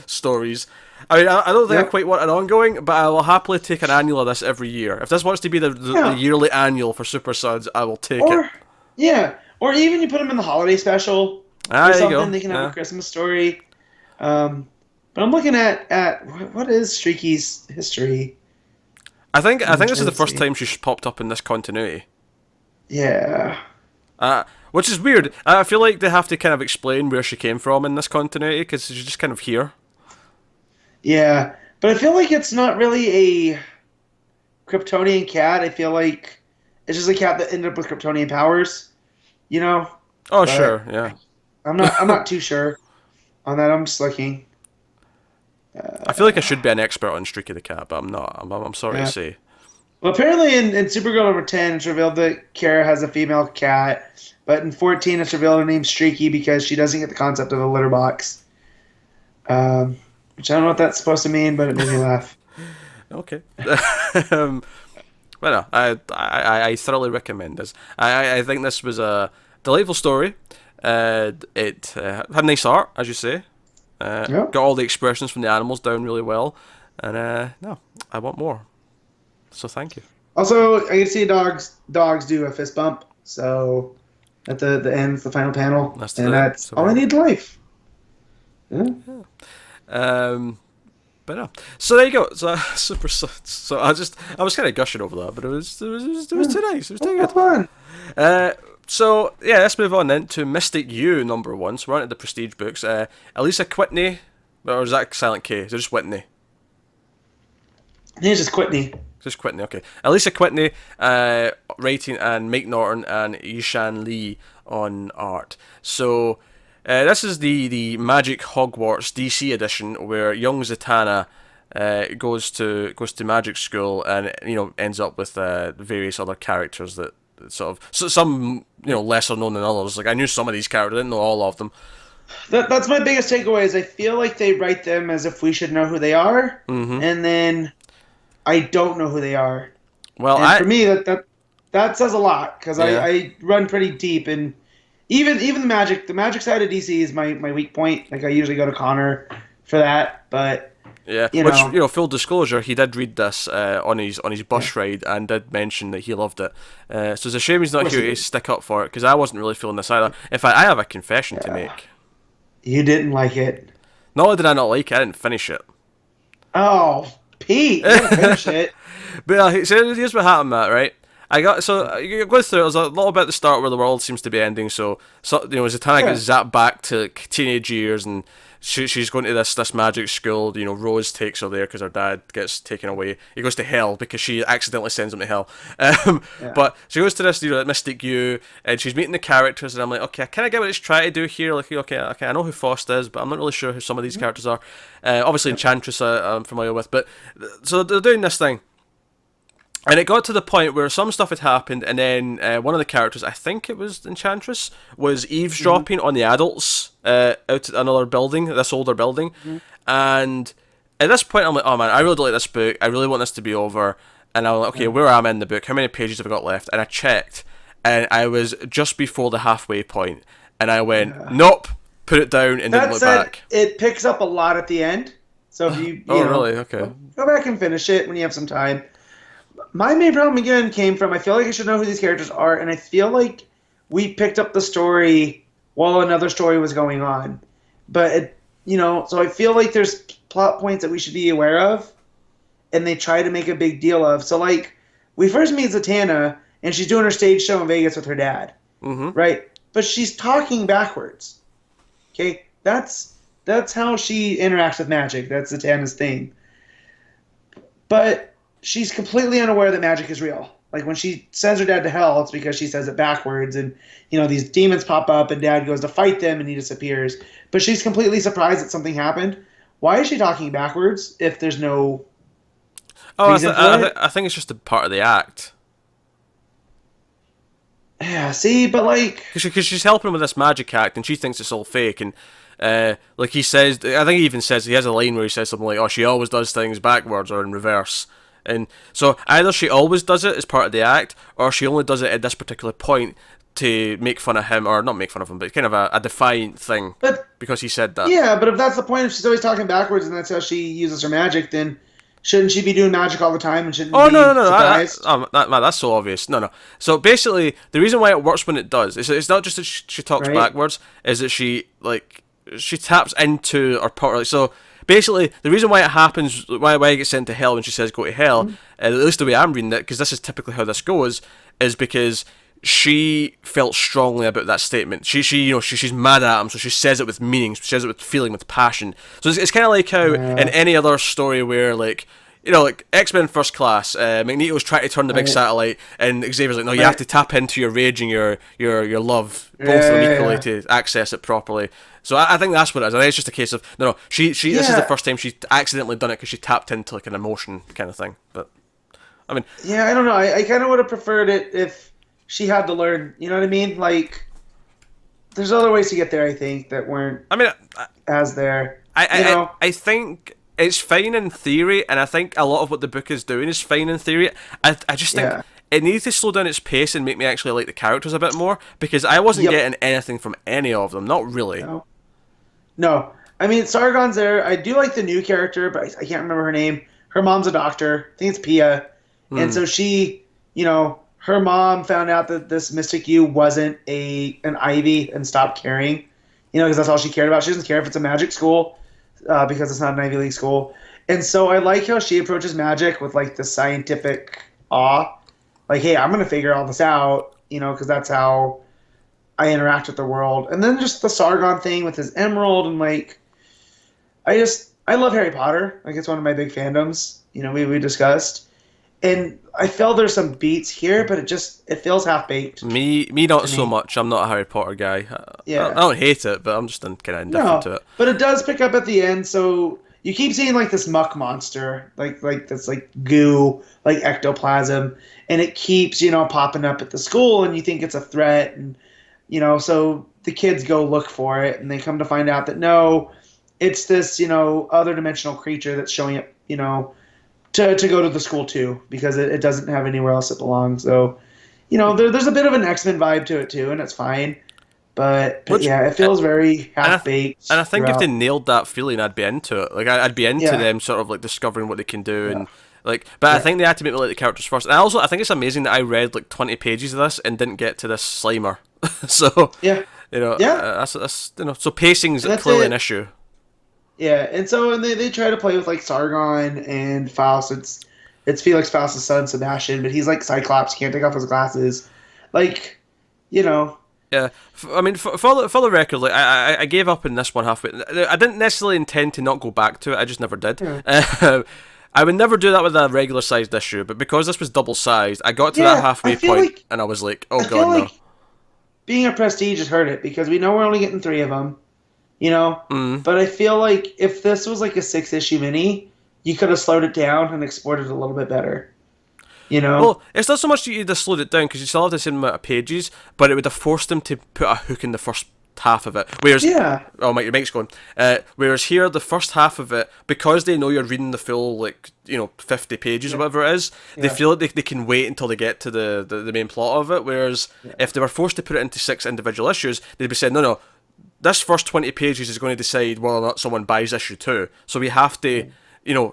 stories. I mean, I don't think I quite want an ongoing, but I will happily take an annual of this every year. If this wants to be the yearly annual for Super Sons, I will take it. Yeah, or even you put them in the holiday special or something. They can have a Christmas story. But I'm looking at what is Streaky's history. I think this is the first time she's popped up in this continuity. Yeah. Which is weird. I feel like they have to kind of explain where she came from in this continuity because she's just kind of here. Yeah, but I feel like it's not really a Kryptonian cat. I feel like it's just a cat that ended up with Kryptonian powers, you know? Oh, but sure, yeah. I'm not too sure on that. I'm just looking. I feel like I should be an expert on Streaky the cat, but I'm not. I'm sorry to say. Well, apparently in Supergirl number 10, it's revealed that Kara has a female cat, but in 14, it's revealed her name's Streaky because she doesn't get the concept of a litter box. Which I don't know what that's supposed to mean, but it made me laugh. Okay. Well, no, I thoroughly recommend this. I think this was a delightful story. It had nice art, as you say. Got all the expressions from the animals down really well. And no, I want more. So thank you. Also, I can see dogs do a fist bump. So at the end, the final panel, that's all I need in life. Yeah. But no. So there you go. So Super Sons. So I was kind of gushing over that, but it was too nice. It was too good. Fun. So yeah, let's move on then to Mystic U number 1. So we're on to the Prestige books. Alisa Kwitney, or is that silent K? Is it just Whitney? I think it's just Kwitney. Just Kwitney, okay. Alisa Kwitney writing, and Mike Norton and Yishan Lee on art. So this is the Magic Hogwarts DC edition where young Zatanna goes to magic school and ends up with various other characters that sort of some lesser known than others. Like I knew some of these characters, I didn't know all of them. That's my biggest takeaway. Is I feel like they write them as if we should know who they are, and then I don't know who they are. Well, And for me, that says a lot because Yeah. I run pretty deep, and even the magic side of DC is my weak point. Like I usually go to Connor for that, but Yeah, you which know, full disclosure, he did read this on his yeah, bus ride and did mention that he loved it. So it's a shame he's of not course here he to did. stick up for it because I wasn't really feeling this either. In fact, I have a confession to Yeah, make. you didn't like it. Not only did I not like it, I didn't finish it. Oh, Pete, you gotta finish it. But so here's what happened, Matt. Right? You go through. There's a little bit at the start where the world seems to be ending. So Zatanna Yeah. gets zapped back to teenage years, and she's going to this magic school. Rose takes her there because her dad gets taken away. He goes to hell because she accidentally sends him to hell. Yeah. But she goes to this Mystic U, and she's meeting the characters, and I'm like, okay, can I get what it's trying to do here? Like, okay, I know who Faust is, but I'm not really sure who some of these characters are. Obviously, Enchantress I'm familiar with, but so they're doing this thing. And it got to the point where some stuff had happened, and then one of the characters, I think it was Enchantress, was eavesdropping on the adults out at another building, this older building. And at this point, I'm like, oh man, I really don't like this book. I really want this to be over. And I'm like, okay, where am I in the book? How many pages have I got left? And I checked, and I was just before the halfway point. And I went, nope, put it down, and didn't That look said, back. it picks up a lot at the end. So if you Oh, know, really? Okay. go back and finish it when you have some time. My main problem again came from I feel like I should know who these characters are, and I feel like we picked up the story while another story was going on. But so I feel like there's plot points that we should be aware of, and they try to make a big deal of. So like we first meet Zatanna, and she's doing her stage show in Vegas with her dad, right? But she's talking backwards. Okay, that's how she interacts with magic. That's Zatanna's thing. But she's completely unaware that magic is real. Like when she sends her dad to hell, it's because she says it backwards, and these demons pop up, and dad goes to fight them, and he disappears. But she's completely surprised that something happened. Why is she talking backwards if there's no reason for it? I think it's just a part of the act. Yeah, see, but like, Because she's helping him with this magic act, and she thinks it's all fake. And like he says, I think he even says, he has a line where he says something like, "Oh, she always does things backwards or in reverse." And so either she always does it as part of the act, or she only does it at this particular point to make fun of him, or not make fun of him, but kind of a defiant thing but because he said that. yeah, but if that's the point, if she's always talking backwards and that's how she uses her magic, then shouldn't she be doing magic all the time and shouldn't Oh be no! surprised? That's so obvious. No. So basically, the reason why it works when it does is it's not just that she talks Right. backwards, is that she taps into or part. Like, so basically, the reason why it happens, why I get sent to hell when she says go to hell, at least the way I'm reading it, because this is typically how this goes, is because she felt strongly about that statement. She's mad at him, so she says it with meaning. She says it with feeling, with passion. So it's kind of like how in any other story where like X-Men First Class, Magneto's trying to turn the big satellite, and Xavier's like, no, you have to tap into your rage and your love, both of them equally, to access it properly. So I think that's what it is. I think it's just a case of no. She this is the first time she accidentally done it because she tapped into like an emotion kind of thing. But I mean, Yeah, I don't know. I kind of would have preferred it if she had to learn. You know what I mean? Like, there's other ways to get there. I think that weren't I mean, as there. I think it's fine in theory, and I think a lot of what the book is doing is fine in theory. I just think it needs to slow down its pace and make me actually like the characters a bit more, because I wasn't getting anything from any of them. Not really. No. I mean, Sargon's there. I do like the new character, but I can't remember her name. Her mom's a doctor. I think it's Pia. And so she, her mom found out that this Mystic U wasn't an Ivy and stopped caring, because that's all she cared about. She doesn't care if it's a magic school because it's not an Ivy League school. And so I like how she approaches magic with like the scientific awe. Like, hey, I'm going to figure all this out, because that's how I interact with the world. And then just the Sargon thing with his emerald, and like, I love Harry Potter. Like, it's one of my big fandoms, we discussed. And I feel there's some beats here, but it feels half-baked. Me not so much. I'm not a Harry Potter guy. I don't hate it, but I'm just kind of indifferent to it. But it does pick up at the end, so you keep seeing like this muck monster, like this like goo, like ectoplasm, and it keeps, popping up at the school, and you think it's a threat, and so the kids go look for it, and they come to find out that no, it's this, other dimensional creature that's showing up, to go to the school too, because it doesn't have anywhere else it belongs. So, there's a bit of an X-Men vibe to it too, and it's fine. But yeah, it feels very half-baked. And I think if throughout. they nailed that feeling, I'd be into it. Like, I'd be into them sort of like discovering what they can do and like. But I think they had to make me like the characters first. And I think it's amazing that I read like 20 pages of this and didn't get to this Slimer. So that's so pacing's clearly an issue. Yeah, and they try to play with like Sargon and Faust. It's Felix Faust's son Sebastian, but he's like Cyclops, can't take off his glasses, like. Yeah, I mean, for the record, like I gave up in this one halfway. I didn't necessarily intend to not go back to it. I just never did. Yeah. I would never do that with a regular sized issue, but because this was double sized, I got to that halfway point, and I was like, "Oh God, no!" Being a prestige has hurt it because we know we're only getting 3 of them, But I feel like if this was like a 6-issue mini, you could have slowed it down and exported it a little bit better. Well, it's not so much that you'd have slowed it down because you still have the same amount of pages, but it would have forced them to put a hook in the first half of it. Whereas, oh, your mic's going. Whereas here, the first half of it, because they know you're reading the full 50 pages or whatever it is, they feel like they can wait until they get to the main plot of it. Whereas if they were forced to put it into 6 individual issues, they'd be saying, no, this first 20 pages is going to decide whether or not someone buys issue 2. So we have to.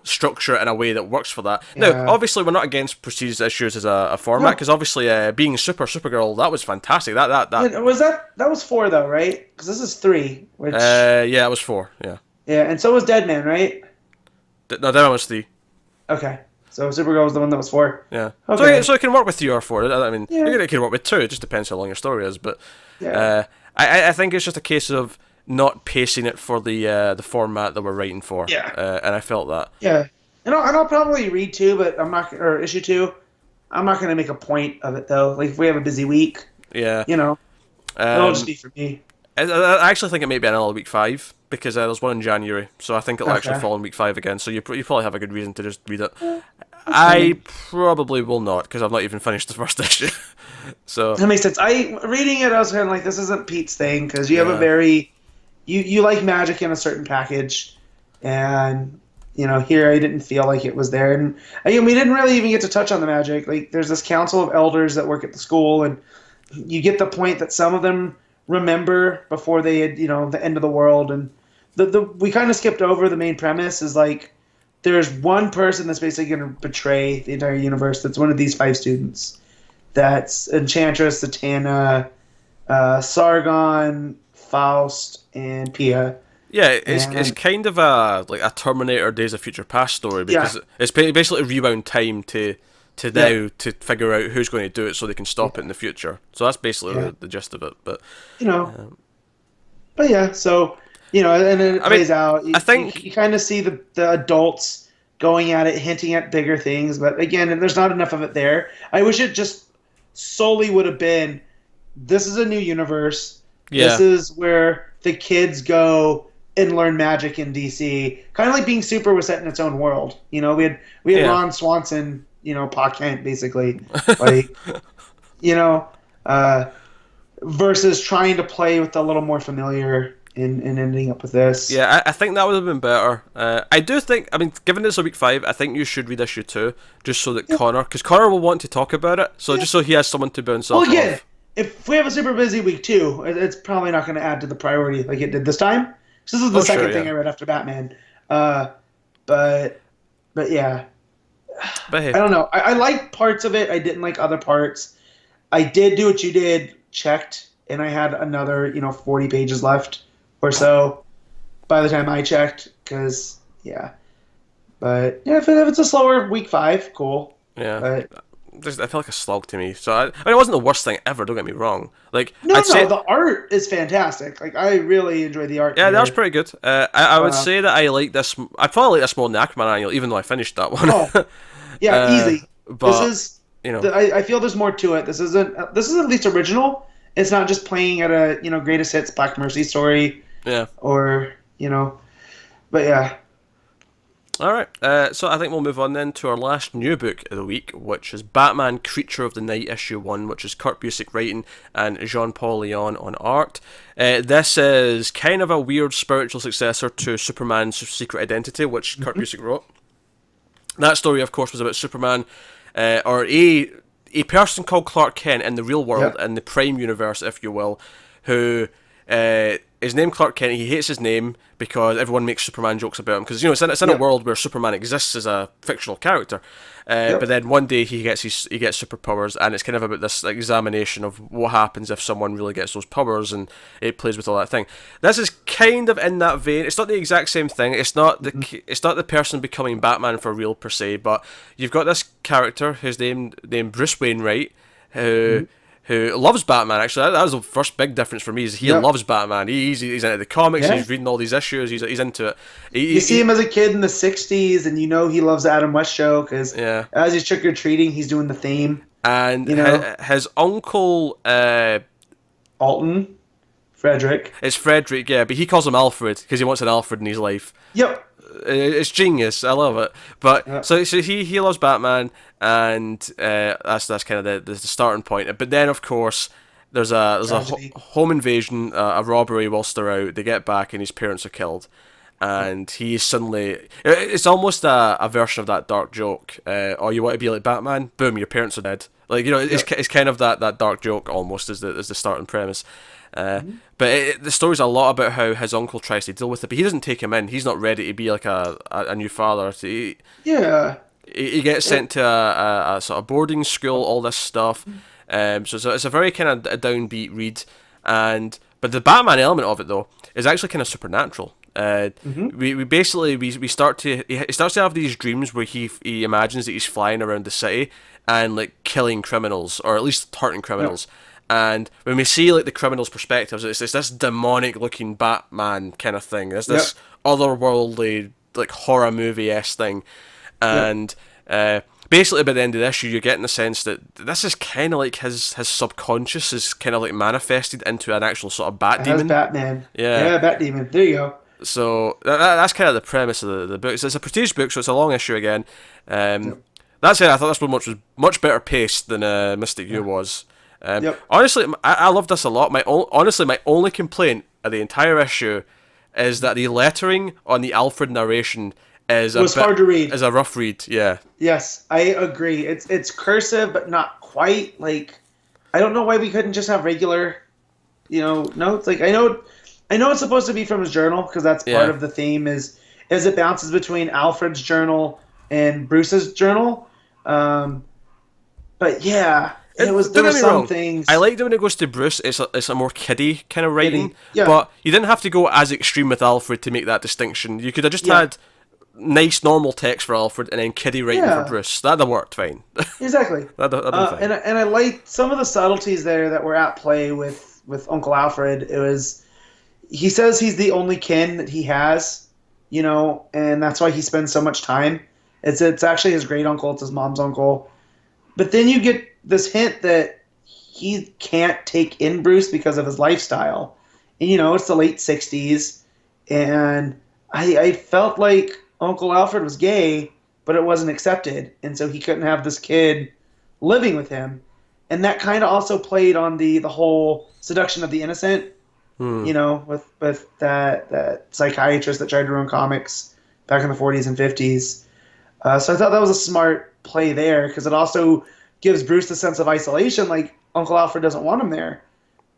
Structure it in a way that works for that. Yeah. Now, obviously, we're not against prestige issues as a format, because obviously, being Supergirl, that was fantastic. That was 4 though, right? Because this is 3. Which it was 4. Yeah. Yeah, and so was Deadman, right? No, Deadman was 3. Okay, so Supergirl was the one that was 4. Yeah. Okay. So it can work with 3 or 4. I mean, it can work with 2. It just depends how long your story is. But I think it's just a case of not pacing it for the format that we're writing for. Yeah. And I felt that. Yeah. And I'll probably read 2, but I'm not, or issue 2. I'm not going to make a point of it though. Like if we have a busy week. Yeah. It'll just be for me. I actually think it may be another week 5 because there's one in January, so I think it'll actually fall in week 5 again. So you probably have a good reason to just read it. I probably will not because I've not even finished the first issue. So that makes sense. Reading it, I was kind of like, this isn't Pete's thing because you have a very You like magic in a certain package, and here I didn't feel like it was there, and again we didn't really even get to touch on the magic. Like there's this council of elders that work at the school, and you get the point that some of them remember before they had the end of the world, and we kind of skipped over the main premise is like there's one person that's basically going to betray the entire universe. That's one of these 5 students. That's Enchantress, Zatanna, Sargon, Faust, and Pia. Yeah, it's kind of a Terminator Days of Future Past story because it's basically rewound time to now to figure out who's going to do it so they can stop it in the future. So that's basically the gist of it. But so and then it plays out. I think you kind of see the adults going at it, hinting at bigger things, but again, there's not enough of it there. I wish it just solely would have been, this is a new universe. Yeah. This is where the kids go and learn magic in DC. Kind of like being Super was set in its own world. We had Ron Swanson, Pa Kent, basically. Like, versus trying to play with a little more familiar and ending up with this. Yeah, I think that would have been better. I do think, given it's a week 5, I think you should read issue 2, just so that because Connor will want to talk about it, so just so he has someone to bounce off of. If we have a super busy week 2, it's probably not going to add to the priority like it did this time. This is the second thing I read after Batman. But yeah. But hey. I don't know. I like parts of it. I didn't like other parts. I did do what you did, checked, and I had another 40 pages left or so by the time I checked. Because, But yeah, if it's a slower week 5, cool. Yeah. But I felt like a slog to me. So it wasn't the worst thing ever. Don't get me wrong. Like the art is fantastic. Like I really enjoyed the art. Yeah, that was pretty good. I would say that I like this. I probably like this more than Aquaman Annual, even though I finished that one. Easy. But this is I feel there's more to it. This is at least original. It's not just playing at a greatest hits Black Mercy story. Yeah. Or but yeah. All right, so I think we'll move on then to our last new book of the week, which is Batman Creature of the Night issue 1, which is Kurt Busiek writing and Jean-Paul Leon on art. This is kind of a weird spiritual successor to Superman's Secret Identity, which Kurt Busiek wrote. That story, of course, was about Superman, or a person called Clark Kent in the real world, in the Prime universe, if you will, who is named Clark Kent. He hates his name because everyone makes Superman jokes about him, because it's in a world where Superman exists as a fictional character. But then one day he gets superpowers, and it's kind of about this examination of what happens if someone really gets those powers, and it plays with all that thing. This is kind of in that vein. It's not the exact same thing. It's not the person becoming Batman for real per se, but you've got this character who's named Bruce Wainwright, who loves Batman. Actually, that was the first big difference for me. Is he loves Batman? He's into the comics. He's reading all these issues. He's into it. You see him as a kid in the '60s, and he loves Adam West show because as he's trick or treating, he's doing the theme. And his uncle Alton, Frederick. It's Frederick, yeah, but he calls him Alfred because he wants an Alfred in his life. Yep. It's genius. I love it. But so he loves Batman, and that's kind of the starting point. But then, of course, there's a home invasion, a robbery whilst they're out. They get back, and his parents are killed, and he's suddenly. It's almost a version of that dark joke. Oh, you want to be like Batman? Boom, your parents are dead. Like it's kind of that dark joke almost as the starting premise. But the story's a lot about how his uncle tries to deal with it, but he doesn't take him in. He's not ready to be like a new father. He gets sent to a sort of boarding school, all this stuff. So it's a very kind of a downbeat read, but the Batman element of it though is actually kind of supernatural. We start to he starts to have these dreams where he imagines that he's flying around the city and like killing criminals, or at least hurting criminals. And when we see like the criminals' perspectives, it's this demonic looking Batman kind of thing. There's this otherworldly like horror movie-esque thing. And basically by the end of the issue you're getting the sense that this is kind of like his subconscious is kind of like manifested into an actual sort of bat demon. Batman. Yeah, Bat Demon. There you go. So that's kind of the premise of the book. It's a prestige book, so it's a long issue again. That said, I thought this one was much better paced than Mystic U was. Honestly, I love this a lot. My only complaint of the entire issue is that the lettering on the Alfred narration hard to read. Is a rough read. Yeah. Yes, I agree. It's cursive, but not quite. Like, I don't know why we couldn't just have regular, notes. Like, I know it's supposed to be from his journal because that's part of the theme. Is it bounces between Alfred's journal and Bruce's journal. But yeah. There were some things. I liked it when it goes to Bruce. It's a more kiddie kind of writing, but you didn't have to go as extreme with Alfred to make that distinction. You could have just had nice normal text for Alfred and then kiddie writing for Bruce. That'd have worked fine. Exactly. That'd fine. And I liked some of the subtleties there that were at play with Uncle Alfred. He says he's the only kin that he has, and that's why he spends so much time. It's actually his great uncle. It's his mom's uncle. But then you get this hint that he can't take in Bruce because of his lifestyle. And, it's the late 60s. And I felt like Uncle Alfred was gay, but it wasn't accepted. And so he couldn't have this kid living with him. And that kind of also played on the whole seduction of the innocent, with that psychiatrist that tried to run comics back in the 40s and 50s. So I thought that was a smart play there because it also gives Bruce the sense of isolation. Like, Uncle Alfred doesn't want him there.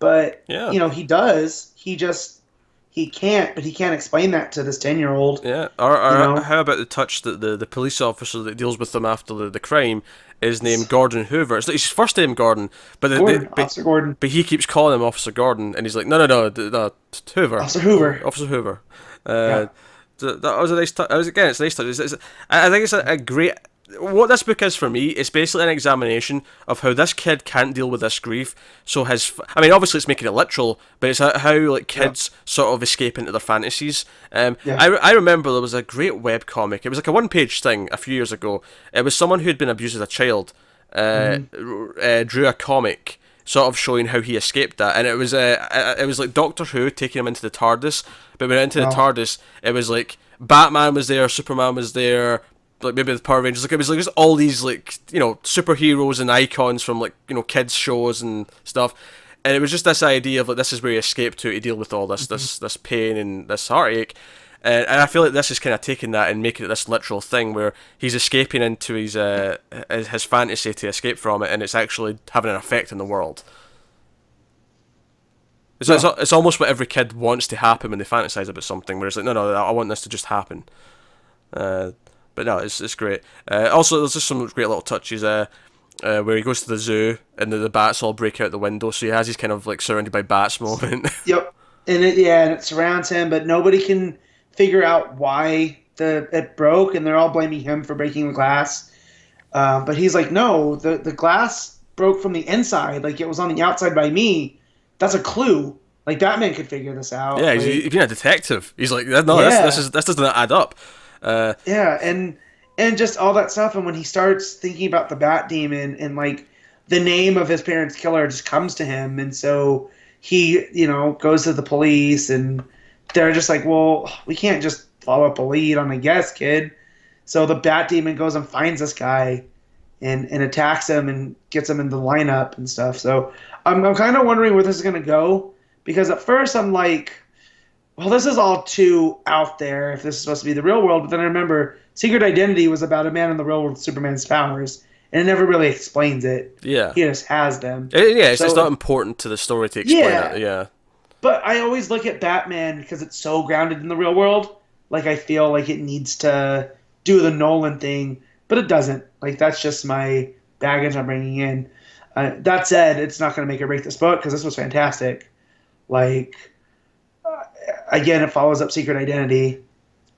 But, he does. He can't, but he can't explain that to this 10-year-old. Yeah, or how about the touch that the police officer that deals with them after the crime is named Gordon Hoover. It's like his first name Gordon, but Officer Gordon. But he keeps calling him Officer Gordon, and he's like, no, Hoover. Officer Hoover. Officer Hoover. That was a nice touch. It's a nice touch. I think it's a great... What this book is for me, it's basically an examination of how this kid can't deal with this grief. So obviously it's making it literal, but it's how like kids sort of escape into their fantasies. I remember there was a great webcomic. It was like a one-page thing a few years ago. It was someone who had been abused as a child, drew a comic sort of showing how he escaped that, and it was like Doctor Who taking him into the TARDIS. But when he went into the TARDIS, it was like Batman was there, Superman was there, like maybe the Power Rangers. Like it was like just all these like superheroes and icons from like kids shows and stuff, and it was just this idea of like this is where you escape to deal with all this this pain and this heartache. And I feel like this is kind of taking that and making it this literal thing where he's escaping into his fantasy to escape from it, and it's actually having an effect in the world. It's almost what every kid wants to happen when they fantasize about something, where it's like, no, I want this to just happen. But no, it's great. Also, there's just some great little touches where he goes to the zoo and the bats all break out the window, so he has his kind of like surrounded by bats moment. Yep, and it surrounds him, but nobody can figure out why it broke, and they're all blaming him for breaking the glass. But he's like, no, the glass broke from the inside, like it was on the outside by me. That's a clue. Like Batman could figure this out. Yeah, he's been a detective. He's like, no, this doesn't add up. And just all that stuff. And when he starts thinking about the Bat Demon, and like the name of his parents' killer just comes to him, and so he, goes to the police, and they're just like, well, we can't just follow up a lead on a guess, kid. So the Bat Demon goes and finds this guy and attacks him and gets him in the lineup and stuff. So I'm kind of wondering where this is going to go, because at first I'm like, well, this is all too out there if this is supposed to be the real world. But then I remember Secret Identity was about a man in the real world with Superman's powers, and it never really explains it. Yeah. He just has them. It's just not important to the story to explain it. Yeah. But I always look at Batman, because it's so grounded in the real world, like I feel like it needs to do the Nolan thing, but it doesn't. Like, that's just my baggage I'm bringing in. That said, it's not going to make or break this book, because this was fantastic. Like, again, it follows up Secret Identity.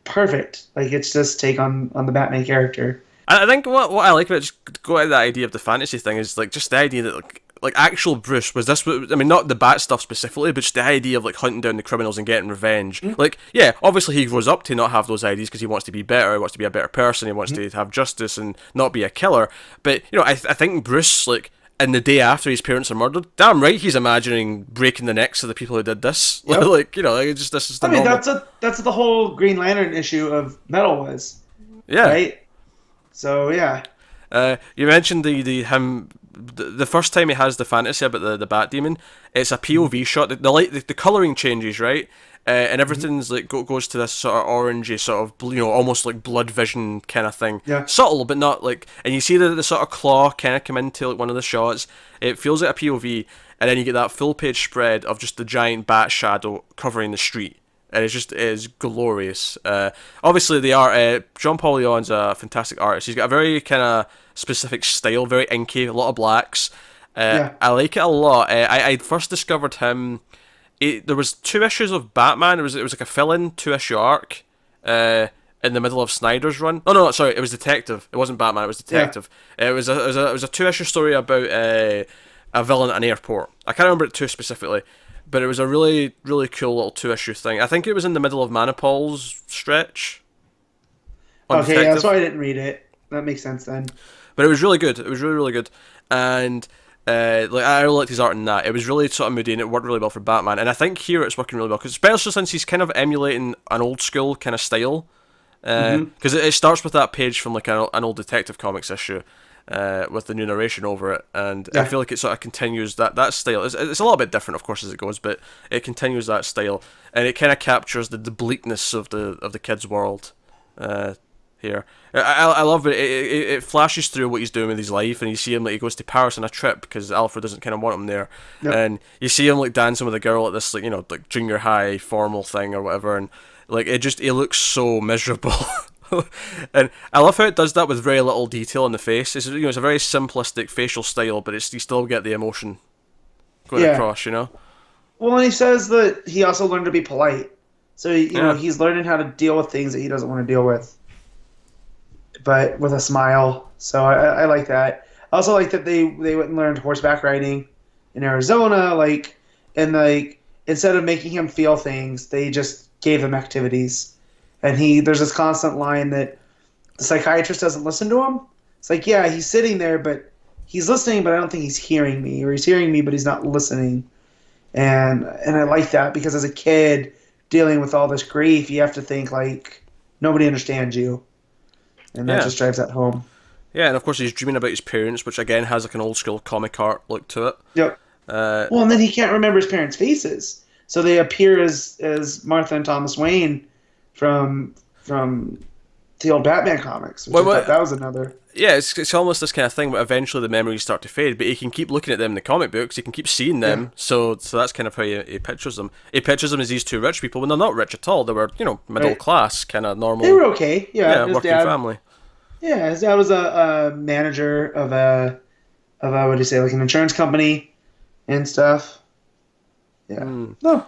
Perfect. Like, it's just take on the Batman character. I think what I like about just going to the idea of the fantasy thing is like just the idea that like actual Bruce was this. I mean, not the Bat stuff specifically, but just the idea of like hunting down the criminals and getting revenge. Mm-hmm. Like, yeah, obviously he grows up to not have those ideas because he wants to be better, he wants to be a better person, he wants to have justice and not be a killer. But I think Bruce, like, in the day after his parents are murdered, damn right he's imagining breaking the necks of the people who did this. Yep. Like, it's just this is the normal... that's the whole Green Lantern issue of Metal was. Yeah. Right? So yeah. You mentioned the first time he has the fantasy about the Bat Demon, it's a POV shot. The colouring changes, right? And everything's like goes to this sort of orangey, sort of almost like blood vision kind of thing. Yeah. Subtle, but not like. And you see the sort of claw kind of come into like one of the shots. It feels like a POV, and then you get that full page spread of just the giant bat shadow covering the street. And it is glorious. Obviously, the art. John Paul Leon's a fantastic artist. He's got a very kind of specific style, very inky, a lot of blacks. I like it a lot. I first discovered him. There was 2 issues of Batman. It was like a fill-in 2-issue arc in the middle of Snyder's run. No, sorry, it was Detective. It wasn't Batman. It was Detective. Yeah. It was a 2-issue story about a villain at an airport. I can't remember it too specifically. But it was a really, really cool little 2-issue thing. I think it was in the middle of Manipul's stretch. Okay, that's why I didn't read it. That makes sense then. But it was really good. It was really, really good. And I really liked his art in that. It was really sort of moody, and it worked really well for Batman. And I think here it's working really well, because especially since he's kind of emulating an old school kind of style. Because it starts with that page from like an old Detective Comics issue. With the new narration over it, and I feel like it sort of continues that style. It's a little bit different, of course, as it goes, but it continues that style, and it kind of captures the bleakness of the kid's world here. I love it. It flashes through what he's doing with his life, and you see him like he goes to Paris on a trip because Alfred doesn't kind of want him there, and you see him like dancing with a girl at this like junior high formal thing or whatever, and like it looks so miserable. And I love how it does that with very little detail in the face. It's a very simplistic facial style, but you still get the emotion going across, Well, and he says that he also learned to be polite. So, he's learning how to deal with things that he doesn't want to deal with, but with a smile. So I like that. I also like that they went and learned horseback riding in Arizona, and instead of making him feel things, they just gave him activities. And there's this constant line that the psychiatrist doesn't listen to him. It's like, yeah, he's sitting there, but he's listening, but I don't think he's hearing me. Or he's hearing me, but he's not listening. And I like that, because as a kid dealing with all this grief, you have to think, like, nobody understands you. And that just drives that home. Yeah, and of course he's dreaming about his parents, which again has like an old school comic art look to it. Yep. Well, and then he can't remember his parents' faces. So they appear as Martha and Thomas Wayne, from the old Batman comics, which I thought that was another. Yeah, it's almost this kind of thing, but eventually the memories start to fade. But he can keep looking at them in the comic books. He can keep seeing them. So that's kind of how he pictures them. He pictures them as these two rich people when they're not rich at all. They were, middle class, kind of normal. They were okay. Yeah, working family. Yeah, his dad was a manager of a what do you say, like an insurance company and stuff. Yeah, no,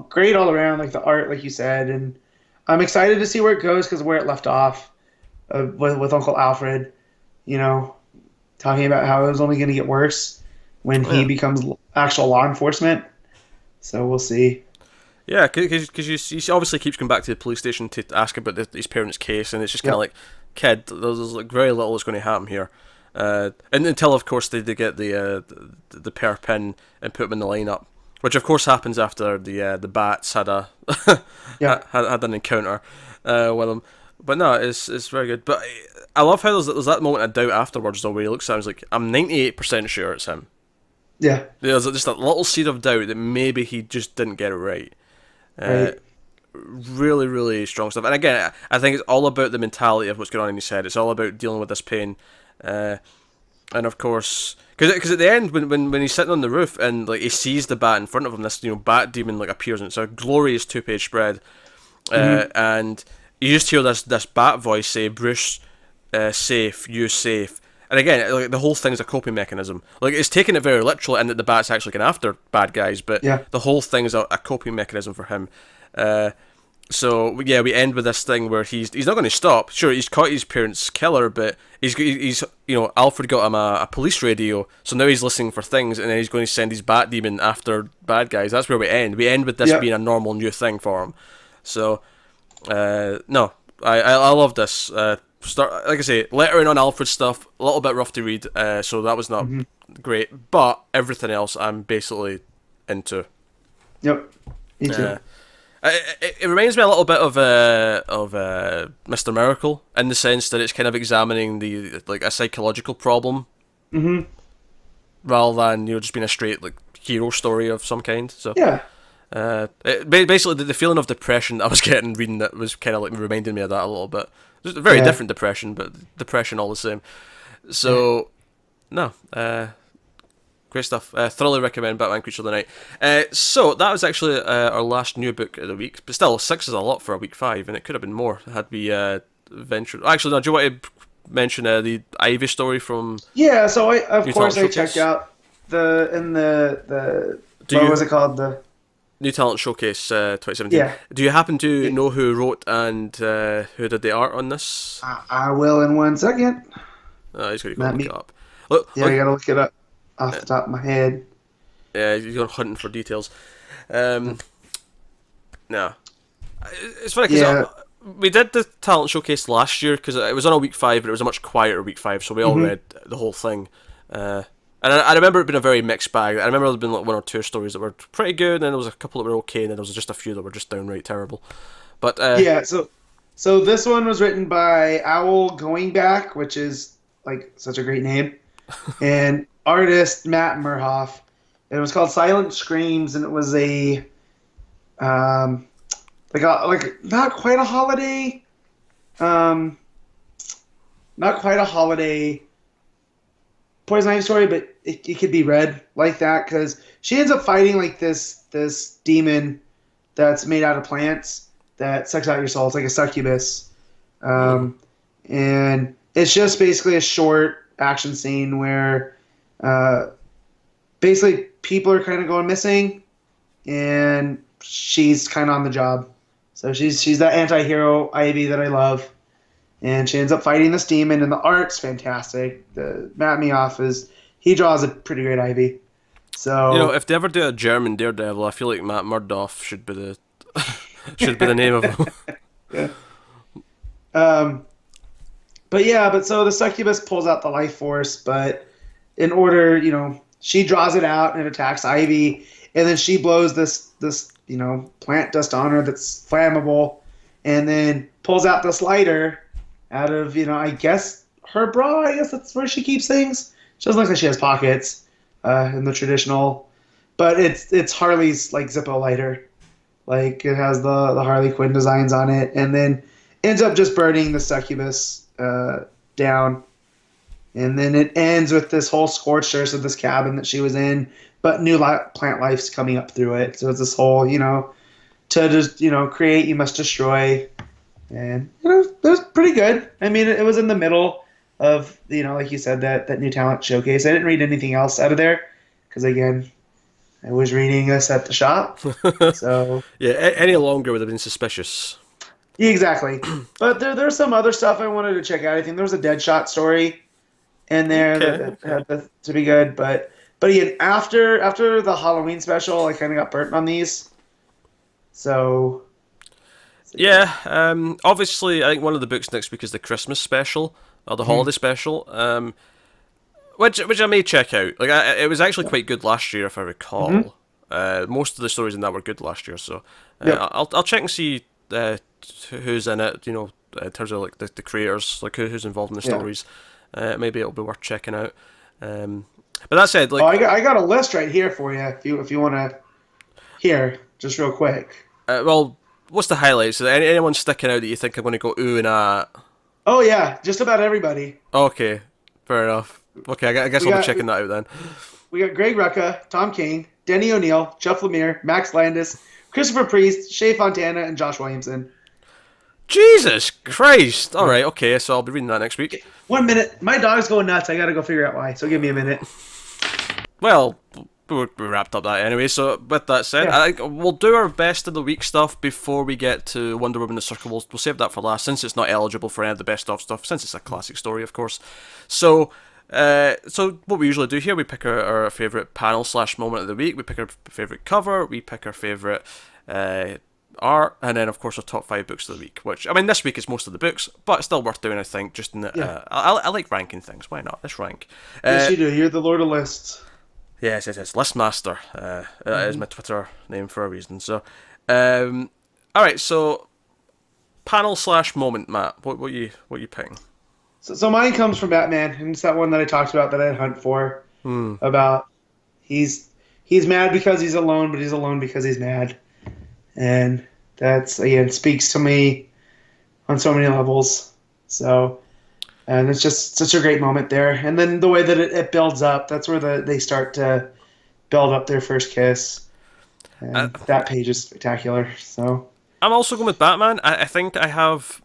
great all around. Like the art, like you said, and I'm excited to see where it goes because where it left off with Uncle Alfred, talking about how it was only going to get worse when he becomes actual law enforcement. So we'll see. Yeah, because he obviously keeps going back to the police station to ask about his parents' case, and it's just kind of like, kid, there's like very little that's going to happen here. And until, of course, they get the pair pin and put them in the lineup, which of course happens after the bats had had an encounter with him. But no, it's very good. But I love how there's that moment of doubt afterwards, though, where he looks at him and is like, I'm 98% sure it's him. Yeah. There's just that little seed of doubt that maybe he just didn't get it right. Really, really strong stuff. And again, I think it's all about the mentality of what's going on in his head. It's all about dealing with this pain. And of course, because at the end, when he's sitting on the roof and like he sees the bat in front of him, this bat demon like appears, and it's a glorious 2-page spread. And you just hear this bat voice say, Bruce, safe, you safe. And again, like the whole thing's a coping mechanism. Like it's taking it very literal, and that the bat's actually going after bad guys, but the whole thing is a coping mechanism for him. So yeah, we end with this thing where he's not going to stop. Sure, he's caught his parents' killer, but he's Alfred got him a police radio, so now he's listening for things, and then he's going to send his bat demon after bad guys. That's where we end. We end with this being a normal new thing for him. So. No, I love this. Like I say, lettering on Alfred stuff, a little bit rough to read, so that was not great, but everything else I'm basically into. Yep, me too. It reminds me a little bit of Mr. Miracle in the sense that it's kind of examining a psychological problem, rather than just being a straight hero story of some kind. So yeah. Basically, the feeling of depression I was getting reading that was kind of reminding me of that a little bit. Just a very different depression, but depression all the same. So, great stuff. Thoroughly recommend Batman Creature of the Night. So that was actually our last new book of the week, but still 6 is a lot for a week 5, and it could have been more had we ventured. Actually, no. Do you want to mention the Ivy story from? Yeah. So I checked out what was it called? New Talent Showcase 2017. Yeah. Do you happen to know who wrote and who did the art on this? I will in 1 second. Oh, he's going to go look it up. I got to look it up off the top of my head. Yeah, you're going hunting for details. No. It's funny because we did the Talent Showcase last year because it was on a week 5, but it was a much quieter week 5, so we all read the whole thing. And I remember it being a very mixed bag. I remember there had been 1 or 2 stories that were pretty good, and then there was a couple that were okay, and then there was just a few that were just downright terrible. But so this one was written by Owl Going Back, which is such a great name, and artist Matt Merhoff. It was called Silent Screams, and it was a not quite a holiday, Poison Ivy story, but it could be read like that because she ends up fighting this demon that's made out of plants that sucks out your soul. It's like a succubus, and it's just basically a short action scene where basically people are kind of going missing, and she's kind of on the job. So she's that anti-hero Ivy that I love. And she ends up fighting this demon, and the art's fantastic. The Matt Merhoff he draws a pretty great Ivy. So if they ever do a German Daredevil, I feel like Matt Murdoff should be the name of him. But so the succubus pulls out the life force, but in order, she draws it out and it attacks Ivy, and then she blows this plant dust on her that's flammable, and then pulls out this lighter out of, I guess her bra. I guess that's where she keeps things. She doesn't look like she has pockets in the traditional, but it's Harley's Zippo lighter. Like it has the Harley Quinn designs on it, and then ends up just burning the succubus down. And then it ends with this whole scorched earth of this cabin that she was in, but new plant life's coming up through it. So it's this whole, to just, create, you must destroy. And, it was pretty good. I mean, it was in the middle of, like you said, that new talent showcase. I didn't read anything else out of there because, again, I was reading this at the shop. So yeah, any longer would have been suspicious. Exactly. But there's some other stuff I wanted to check out. I think there was a Deadshot story in there that had to be good. But again, after the Halloween special, I kind of got burnt on these. So yeah, obviously, I think one of the books next week is the Christmas special or the holiday special, which I may check out. Like, it was actually quite good last year, if I recall. Most of the stories in that were good last year, so I'll check and see who's in it. In terms of like the creators, like who's involved in the stories. Maybe it'll be worth checking out. But that said, like, I got a list right here for you if you want to hear just real quick. Well, what's the highlights? Is there anyone sticking out that you think I'm going to go ooh and ah? Oh yeah, just about everybody. Okay, fair enough. Okay, I guess I'll be checking that out then. We got Greg Rucka, Tom King, Denny O'Neil, Jeff Lemire, Max Landis, Christopher Priest, Shea Fontana, and Josh Williamson. Jesus Christ! All right, okay, so I'll be reading that next week. 1 minute. My dog's going nuts. I gotta go figure out why. So give me a minute. Well, we wrapped up that anyway. So with that said, I think we'll do our best of the week stuff before we get to Wonder Woman: The Circle. We'll save that for last, since it's not eligible for any of the best of stuff. Since it's a classic story, of course. So what we usually do here, we pick our favourite panel / moment of the week. We pick our favourite cover. We pick our favourite art, and then of course our top 5 books of the week, which, I mean, this week is most of the books, but it's still worth doing, I think, just in the, I like ranking things. Why not? Let's rank. Yes, you do. You're the Lord of Lists. Yes, List Master. That is my Twitter name for a reason. So, alright, so panel / moment, Matt. What you picking? So mine comes from Batman, and it's that one that I talked about that I hunt for. About he's mad because he's alone, but he's alone because he's mad. And that's, again, speaks to me on so many levels. So, and it's just such a great moment there. And then the way that it builds up, that's where they start to build up their first kiss. And that page is spectacular. So I'm also going with Batman. I think I have...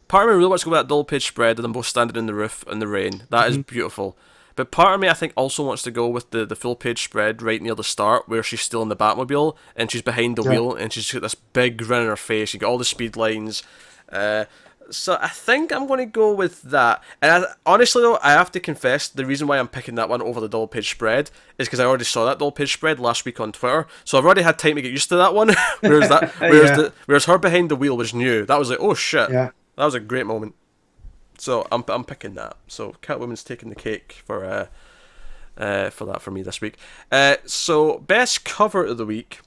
Part of me really wants to go with that double page spread of them both standing in the roof in the rain. That is beautiful. But part of me, I think, also wants to go with the full page spread right near the start, where she's still in the Batmobile and she's behind the wheel and she's got this big grin on her face. You got all the speed lines. So I think I'm going to go with that. And honestly, though, I have to confess, the reason why I'm picking that one over the double page spread is because I already saw that double page spread last week on Twitter. So I've already had time to get used to that one. Whereas her behind the wheel was new. That was like, oh shit. Yeah. That was a great moment. So I'm picking that. So Catwoman's taking the cake for that for me this week. So best cover of the week.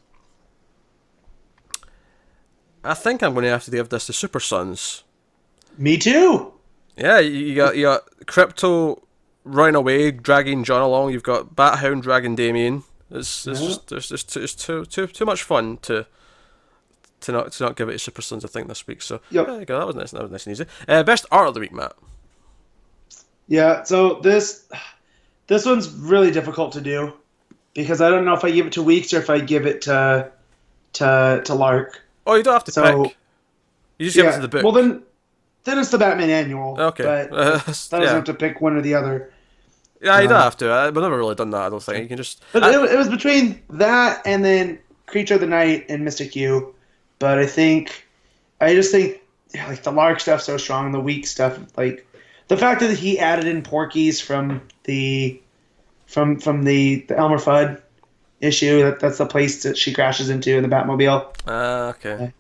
I think I'm going to have to give this to Super Sons. Me too. Yeah, you got Crypto running away, dragging John along. You've got Bat-Hound dragging Damien. It's too much fun to not give it to Super Sons, I think, this week. So there you go. That was nice. That was nice and easy. Best art of the week, Matt. Yeah. So this one's really difficult to do because I don't know if I give it to Weeks or if I give it to Lark. Oh, you don't have to pick. You just give it to the book. Well, then it's the Batman Annual. Okay. But that doesn't have to pick one or the other. Yeah, you don't have to. I've never really done that, I don't think. You can just... But it was between that and then Creature of the Night and Mystic Q. But I just think like the Lark stuff's so strong, the Weak stuff, like the fact that he added in Porky's from the Elmer Fudd issue, that's the place that she crashes into in the Batmobile. Okay.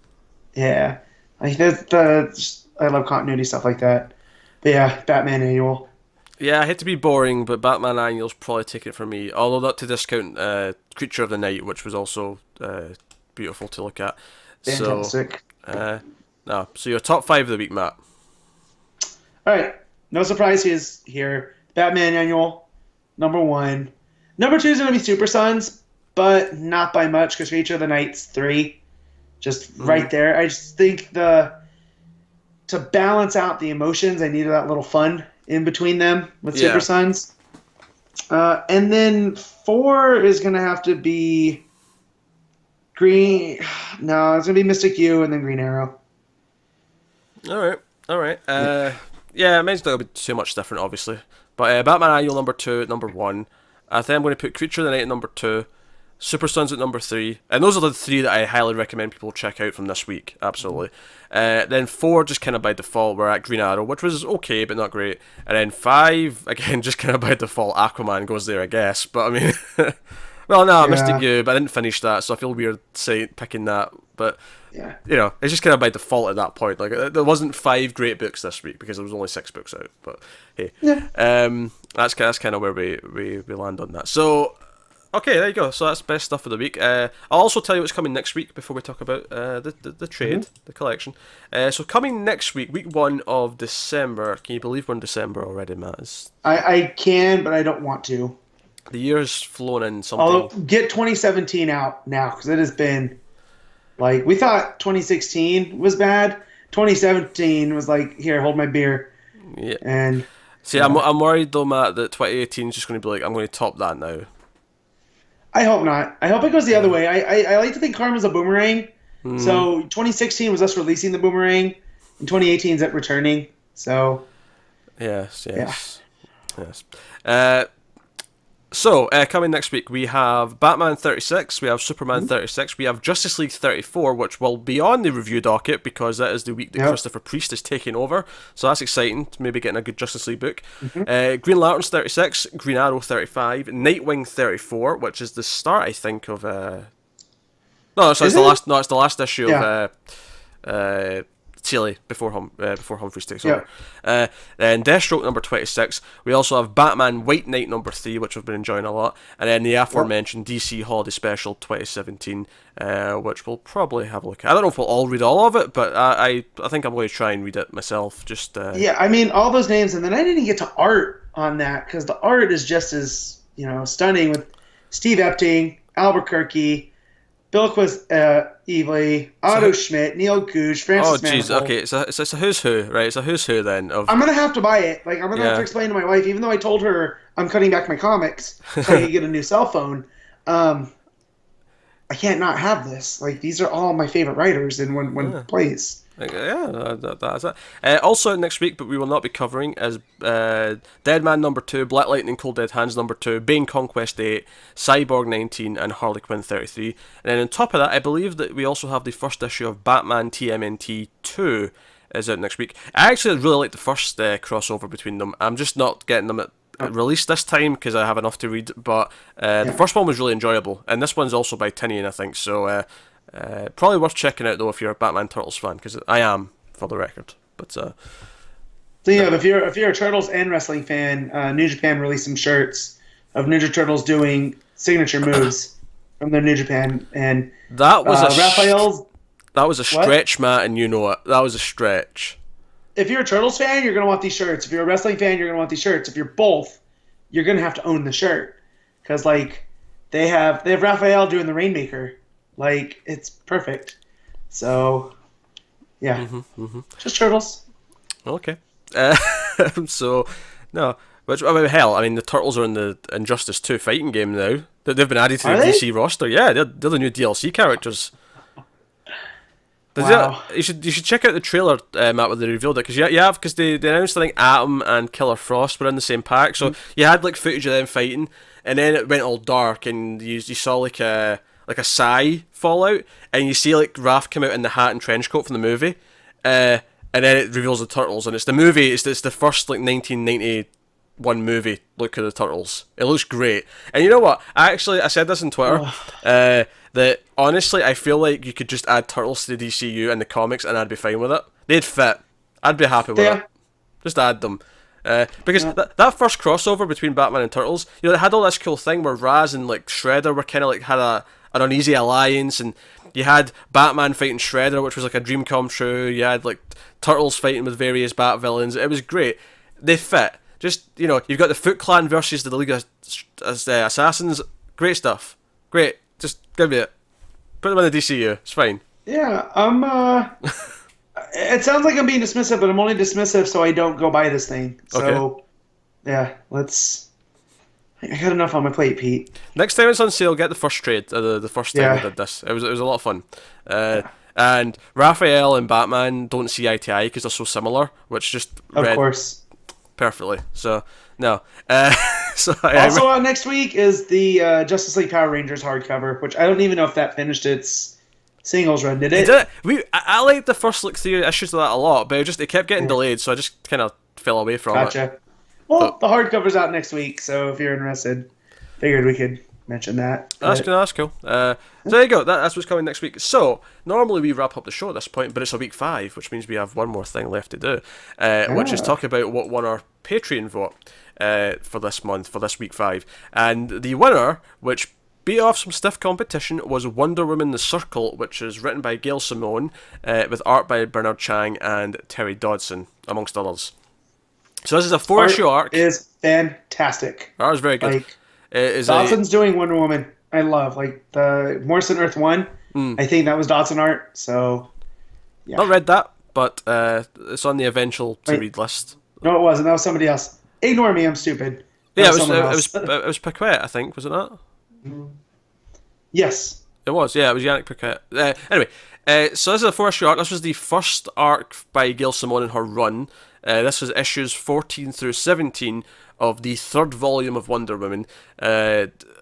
Yeah. I love continuity stuff like that. But yeah, Batman Annual. Yeah, I hate to be boring, but Batman Annual's probably taking it for me. Although not to discount Creature of the Night, which was also beautiful to look at. Fantastic. So your top 5 of the week, Matt. Alright. No surprise is here. Batman Annual, number 1. Number 2 is going to be Super Sons, but not by much because Creature of the Night's 3. just right there. I just think to balance out the emotions, I needed that little fun in between them with Super Sons. And then 4 is going to have to be Green. No, it's going to be Mystic U and then Green Arrow. All right. Yeah, mine's not going to be too much different, obviously. But Batman Annual number 2 at number 1. I think I'm going to put Creature of the Night at number 2. Super Sons at number 3. And those are the 3 that I highly recommend people check out from this week. Absolutely. Then 4, just kind of by default, we're at Green Arrow, which was okay, but not great. And then 5, again, just kind of by default, Aquaman goes there, I guess. But I mean, well, no, Mystic U, but I didn't finish that, so I feel weird picking that. But, you know, it's just kind of by default at that point. Like, there wasn't 5 great books this week because there was only 6 books out. But, hey. That's kind of where we land on that. So, okay, there you go. So that's best stuff of the week. I'll also tell you what's coming next week before we talk about the trade, the collection. So coming next week, week 1 of December. Can you believe we're in December already, Matt? I can, but I don't want to. The year's flown in something. Although, get 2017 out now, because it has been, like, we thought 2016 was bad. 2017 was like, here, hold my beer. Yeah. And see, I'm worried though, Matt, that 2018 is just going to be like, I'm going to top that now. I hope not. I hope it goes the other way. I like to think karma's a boomerang. So 2016 was us releasing the boomerang, and 2018 is it returning. So yes. So, coming next week, we have Batman 36, we have Superman 36, we have Justice League 34, which will be on the review docket because that is the week that Christopher Priest is taking over. So that's exciting, maybe getting a good Justice League book. Green Lantern's 36, Green Arrow 35, Nightwing 34, which is the start, I think, of... it's the last issue of... Sealy before Humphreys takes over. Then Deathstroke number 26. We also have Batman White Knight number 3, which I've been enjoying a lot, and then the aforementioned DC Holiday Special 2017, which we'll probably have a look at. I don't know if we'll all read all of it, but I think I'm going to try and read it myself. Just I mean, all those names, and then I didn't get to art on that because the art is just as stunning with Steve Epting, Albuquerque, Bilquist Evely, Otto Schmidt, Neil Gooch, Francis Manifold. Okay, it's a who's who, right? It's a who's who then. I'm going to have to buy it. Like, I'm going to have to explain to my wife, even though I told her I'm cutting back my comics so I can get a new cell phone. I can't not have this. Like, these are all my favorite writers in one place. That's it. Also next week, but we will not be covering, is Deadman number 2, Black Lightning Cold Dead Hands number 2, Bane Conquest 8, Cyborg 19, and Harley Quinn 33. And then on top of that, I believe that we also have the first issue of Batman TMNT 2 is out next week. I actually really like the first crossover between them. I'm just not getting them at release this time because I have enough to read, but the first one was really enjoyable, and this one's also by Tinian, I think, so probably worth checking out though if you're a Batman Turtles fan, because I am, for the record. But if you're a Turtles and wrestling fan, New Japan released some shirts of Ninja Turtles doing signature moves from their New Japan, and that was Raphael's. That was a stretch, Matt, and you know it. That was a stretch. If you're a Turtles fan, you're gonna want these shirts. If you're a wrestling fan, you're gonna want these shirts. If you're both, you're gonna have to own the shirt, because like they have Raphael doing the Rainmaker. Like, it's perfect. So, yeah. Just Turtles. Okay. So, no. Which, I mean, hell, I mean, the Turtles are in the Injustice 2 fighting game now. They've been added to the DC roster. Yeah, they're the new DLC characters. Wow. You should check out the trailer, Matt, where they revealed it, because they announced, I think, Atom and Killer Frost were in the same pack, so you had like footage of them fighting, and then it went all dark, and you saw like a sigh fall out, and you see like Raph come out in the hat and trench coat from the movie, and then it reveals the Turtles, and it's the movie. It's the first like 1991 movie look at the Turtles. It looks great, and you know what? I said this on Twitter. That honestly, I feel like you could just add Turtles to the DCU and the comics, and I'd be fine with it. They'd fit. I'd be happy with it. Just add them. Because that first crossover between Batman and Turtles, they had all this cool thing where Raz and like Shredder were kind of like had an uneasy alliance, and you had Batman fighting Shredder, which was like a dream come true. You had like Turtles fighting with various Bat villains. It was great. They fit. Just you've got the Foot Clan versus the League of Assassins. Great stuff. Great. Just give me it. Put them in the DCU. It's fine. Yeah, it sounds like I'm being dismissive, but I'm only dismissive so I don't go buy this thing. So, yeah, I got enough on my plate, Pete. Next time it's on sale, get the first trade. The first time we did this, it was a lot of fun. And Raphael and Batman don't see eye to eye because they're so similar, which just read course perfectly. So no. Also out next week is the Justice League Power Rangers hardcover, which I don't even know if that finished its singles run. Did it? I liked the first 3 issues of that a lot, but it kept getting delayed, so I just kind of fell away from it. Gotcha. Well, the hardcover's out next week, so if you're interested, figured we could mention that. That's cool. So there you go. That's what's coming next week. So normally we wrap up the show at this point, but it's a week 5, which means we have one more thing left to do, which is talk about what won our Patreon vote for this month, for this week 5. And the winner, which beat off some stiff competition, was Wonder Woman: The Circle, which is written by Gail Simone, with art by Bernard Chang and Terry Dodson, amongst others. So this is a 4-issue arc. Is fantastic. Art is very good. Dodson's doing Wonder Woman. I love the Morrison Earth 1. I think that was Dodson art. So, yeah. Not read that, but it's on the eventual to read list. No, it wasn't. That was somebody else. Ignore me. I'm stupid. Yeah, it was Paquette, I think. Was it not? Yes. It was. Yeah, it was Yannick Paquette. Anyway, so this is a 4-issue arc. This was the first arc by Gail Simone in her run. This was issues 14 through 17 of the 3rd volume of Wonder Woman,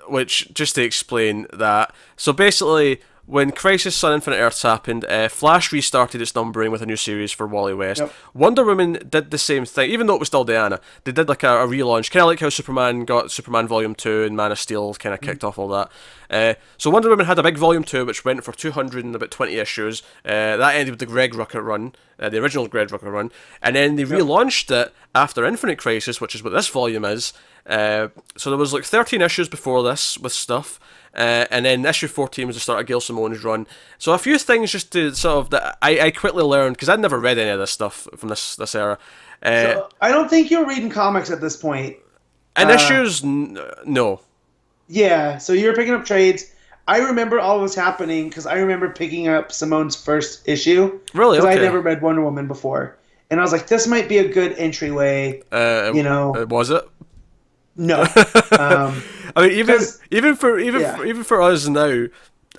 which, just to explain that, so basically, when Crisis on Infinite Earths happened, Flash restarted its numbering with a new series for Wally West. Yep. Wonder Woman did the same thing, even though it was still Diana. They did a relaunch, kind of like how Superman got Superman Volume 2 and Man of Steel kind of kicked off all that. So Wonder Woman had a big Volume 2, which went for 200 and about 20 issues. That ended with the Greg Rucka run, the original Greg Rucka run. And then they relaunched it after Infinite Crisis, which is what this volume is. So there was 13 issues before this with stuff. And then issue 14 was the start of Gail Simone's run. So a few things just to sort of that I quickly learned, because I'd never read any of this stuff from this era. So I don't think you're reading comics at this point. And issues, no. Yeah, so you're picking up trades. I remember all this happening because I remember picking up Simone's first issue. Really? Because I never read Wonder Woman before. And I was like, this might be a good entryway. Was it? No. I mean, even for us now,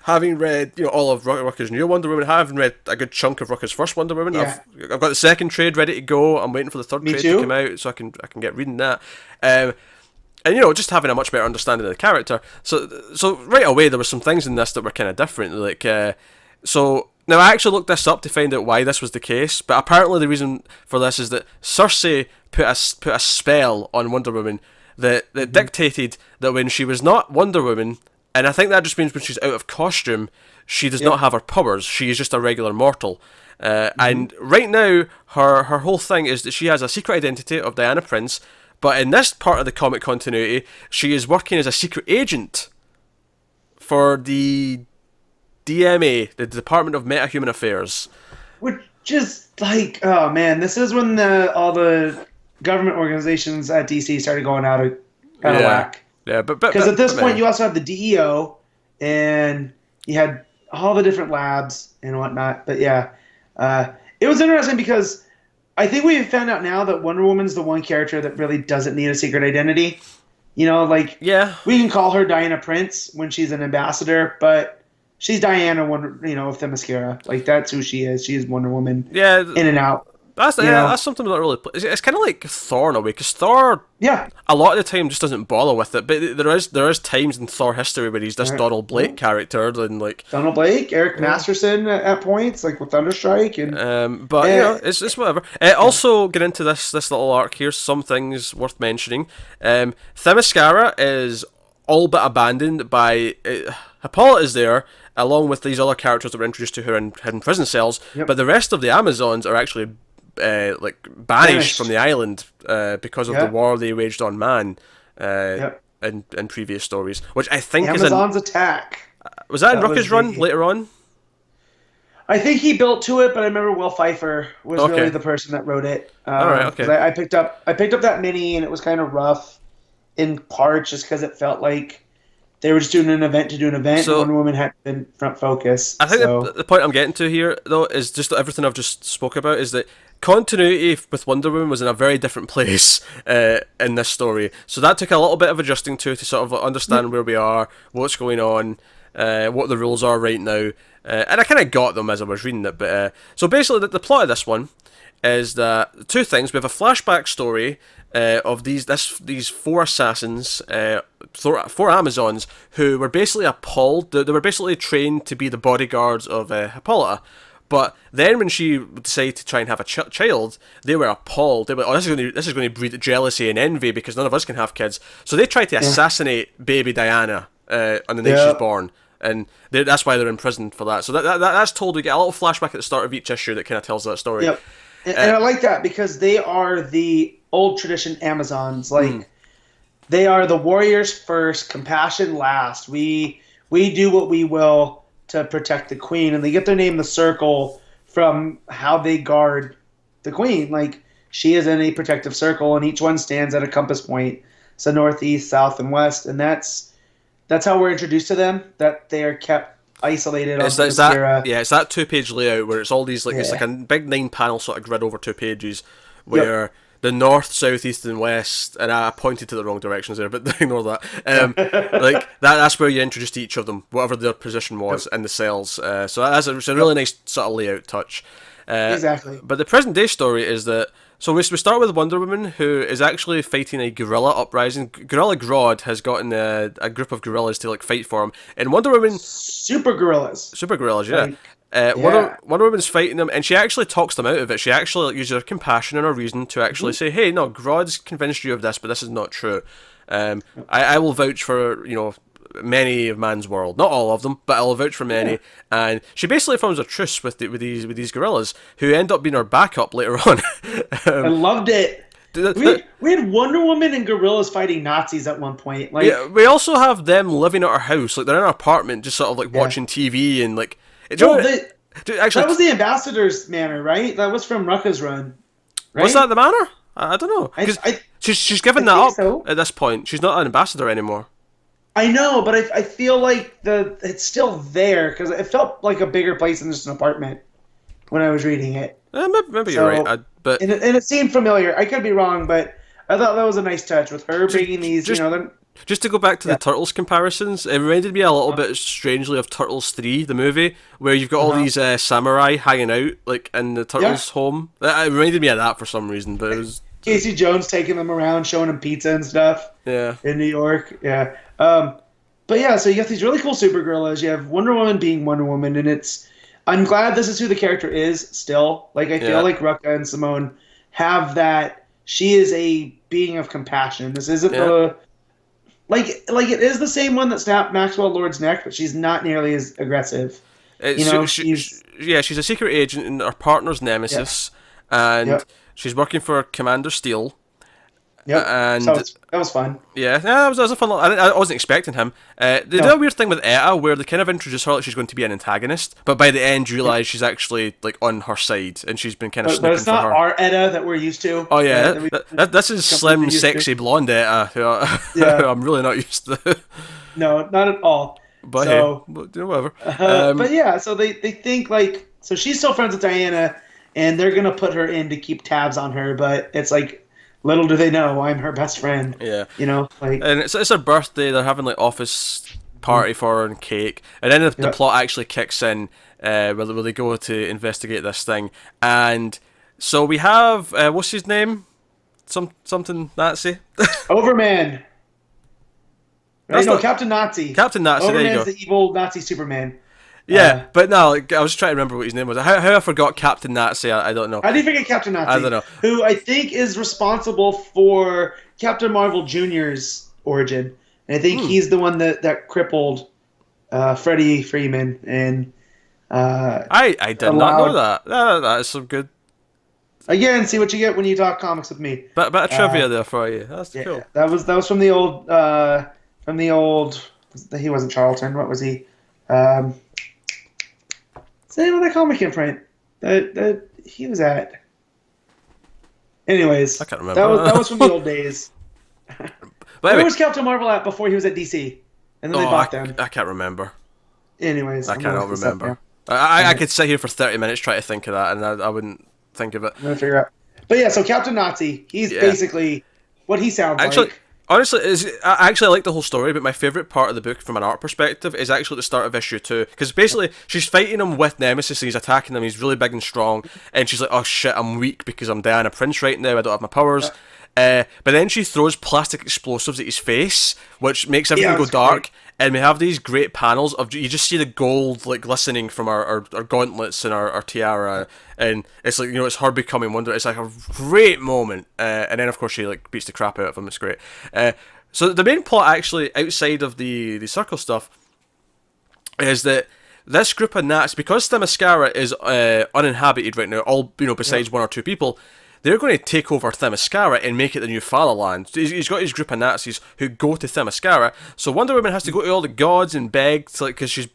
having read all of Rucka's new Wonder Woman, having read a good chunk of Rucka's first Wonder Woman, I've got the second trade ready to go. I'm waiting for the third trade to come out so I can get reading that. And just having a much better understanding of the character. So right away there were some things in this that were kind of different. So now I actually looked this up to find out why this was the case. But apparently the reason for this is that Cersei put a spell on Wonder Woman that dictated that when she was not Wonder Woman, and I think that just means when she's out of costume, she does not have her powers. She is just a regular mortal. And right now, her whole thing is that she has a secret identity of Diana Prince, but in this part of the comic continuity, she is working as a secret agent for the DMA, the Department of Metahuman Affairs. Which is oh man, this is when all the government organizations at DC started going out of whack. Yeah, but because at this point you also have the DEO, and you had all the different labs and whatnot. But yeah, it was interesting because I think we've found out now that Wonder Woman's the one character that really doesn't need a secret identity. We can call her Diana Prince when she's an ambassador, but she's Diana with Themyscira. That's who she is. She is Wonder Woman. Yeah, in and out. That's something that really. It's kind of like Thor in a way, because Thor, a lot of the time just doesn't bother with it. But there is times in Thor history where he's this Donald Blake character, and Donald Blake, Eric Masterson at points, with Thunderstrike, and it's whatever. Also, get into this little arc here. Some things worth mentioning. Themyscira is all but abandoned by Hippolyta is there, along with these other characters that were introduced to her in hidden prison cells. But the rest of the Amazons are actually banished from the island because of the war they waged on man in previous stories, which I think the Amazons attack. Was that in Rucka's run later on? I think he built to it, but I remember Will Pfeiffer was really the person that wrote it. All right, okay. I picked up that mini, and it was kind of rough in parts just because it felt like they were just doing an event to do an event, So, and Wonder Woman had been front focus. I think So the point I'm getting to here, though, is just everything I've just spoke about, is that continuity with Wonder Woman was in a very different place in this story. So that took a little bit of adjusting to sort of understand where we are, what's going on, what the rules are right now. And I kind of got them as I was reading it. But so basically, the plot of this one is that two things. We have a flashback story of these four assassins, four Amazons, who were basically appalled. They were basically trained to be the bodyguards of Hippolyta. But then when she decided to try and have a child, they were appalled. They were, this is going to breed jealousy and envy because none of us can have kids. So they tried to assassinate baby Diana on the night she's born. And that's why they're in prison for that. So that's told. We get a little flashback at the start of each issue that kind of tells that story. Yep. And I like that because they are the old tradition Amazons. Like, they are the warriors first, compassion last. We do what we will to protect the queen. And they get their name, the Circle, from how they guard the queen. Like, she is in a protective circle, and each one stands at a compass point. So north, east, south, and west. And that's how we're introduced to them, that they are kept isolated on it's that 2-page layout where it's all these it's like a big 9-panel sort of grid over 2 pages where the north, south, east, and west, and I pointed to the wrong directions there, but ignore that. That's where you introduced each of them, whatever their position was in the cells. So it's a really nice sort of layout touch. Exactly. But the present day story is that. So we start with Wonder Woman, who is actually fighting a guerrilla uprising. Gorilla Grodd has gotten a group of gorillas to fight for him. And Wonder Woman... Super gorillas, yeah. Wonder Woman's fighting them, and she actually talks them out of it. She actually uses her compassion and her reason to actually say, hey, no, Grodd's convinced you of this, but this is not true. I will vouch for, many of man's world, not all of them, but I'll vouch for many. And she basically forms a truce with these gorillas, who end up being her backup later on. I loved it. We had Wonder Woman and gorillas fighting Nazis at one point. We also have them living at our house, they're in our apartment, just sort of watching TV and that was the Ambassador's Manor, right? That was from Rucka's run. Right? Was that the manor? I don't know. She's given that up at this point. She's not an ambassador anymore. I know, but I feel like it's still there because it felt like a bigger place than just an apartment when I was reading it. Maybe you're right, but and it seemed familiar. I could be wrong, but I thought that was a nice touch with her bringing these. Just to go back to the Turtles comparisons, it reminded me a little bit strangely of Turtles 3, the movie, where you've got all these samurai hanging out in the Turtles' home. It reminded me of that for some reason, but it was Casey Jones taking them around, showing them pizza and stuff. Yeah, in New York. Yeah. But yeah, so you got these really cool super gorillas. You have Wonder Woman being Wonder Woman, and I'm glad this is who the character is still. I feel like Rucka and Simone have that. She is a being of compassion. This isn't it is the same one that snapped Maxwell Lord's neck, but she's not nearly as aggressive. She's a secret agent and her partner's nemesis, and she's working for Commander Steel. Yep, and that was fun. Yeah, that was a fun. I wasn't expecting him. They do a weird thing with Etta, where they kind of introduce her like she's going to be an antagonist, but by the end you realise she's actually on her side, and she's been kind of snipping for her. But it's not our Etta that we're used to. Oh yeah, this is slim, sexy, blonde Etta, who I'm really not used to. No, not at all. But whatever. But yeah, so they think so she's still friends with Diana, and they're gonna put her in to keep tabs on her, but it's little do they know I'm her best friend. Yeah. And it's her birthday. They're having office party for her and cake, and then the plot actually kicks in where they go to investigate this thing, and so we have what's his name? Something Nazi. Overman. Captain Nazi. Captain Nazi. Overman's there you go. The evil Nazi Superman. Yeah, but no, I was trying to remember what his name was. How I forgot Captain Nazi, I don't know. How do you forget Captain Nazi? I don't know. Who I think is responsible for Captain Marvel Jr.'s origin. And I think he's the one that crippled Freddie Freeman. And I did not know that. That is some good... Again, see what you get when you talk comics with me. Bit of trivia there for you. That's cool. That was from the old... He wasn't Charlton. What was he? What's the name of that comic imprint that he was at? Anyways, I can't remember. That was from the old days. But Where anyway, was Captain Marvel at before he was at DC? and then they bought them. I can't remember. Anyways, I cannot remember. I could sit here for 30 minutes trying to think of that, and I wouldn't think of it. I'm gonna figure out. But yeah, so Captain Nazi, he's basically what he sounds like. Honestly, I actually like the whole story, but my favourite part of the book from an art perspective is actually the start of issue 2. Because basically, she's fighting him with Nemesis, and he's attacking him, he's really big and strong, and she's like, oh shit, I'm weak because I'm Diana Prince right now, I don't have my powers. But then she throws plastic explosives at his face, which makes everything go dark. Great. And we have these great panels of you just see the gold like glistening from our gauntlets and our tiara, and it's like, you know, it's her becoming Wonder. It's like a great moment, and then of course she like beats the crap out of him. It's great. So the main plot actually outside of the circle stuff is that this group of Nats, because Themyscira is uninhabited right now, all besides one or two people. They're going to take over Themyscira and make it the new Fatherland. He's got his group of Nazis who go to Themyscira. So Wonder Woman has to go to all the gods and beg, because she's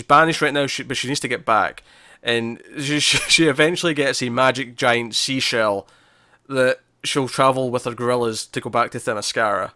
banished right now, but she needs to get back. And she eventually gets a magic giant seashell that she'll travel with her gorillas to go back to Themyscira.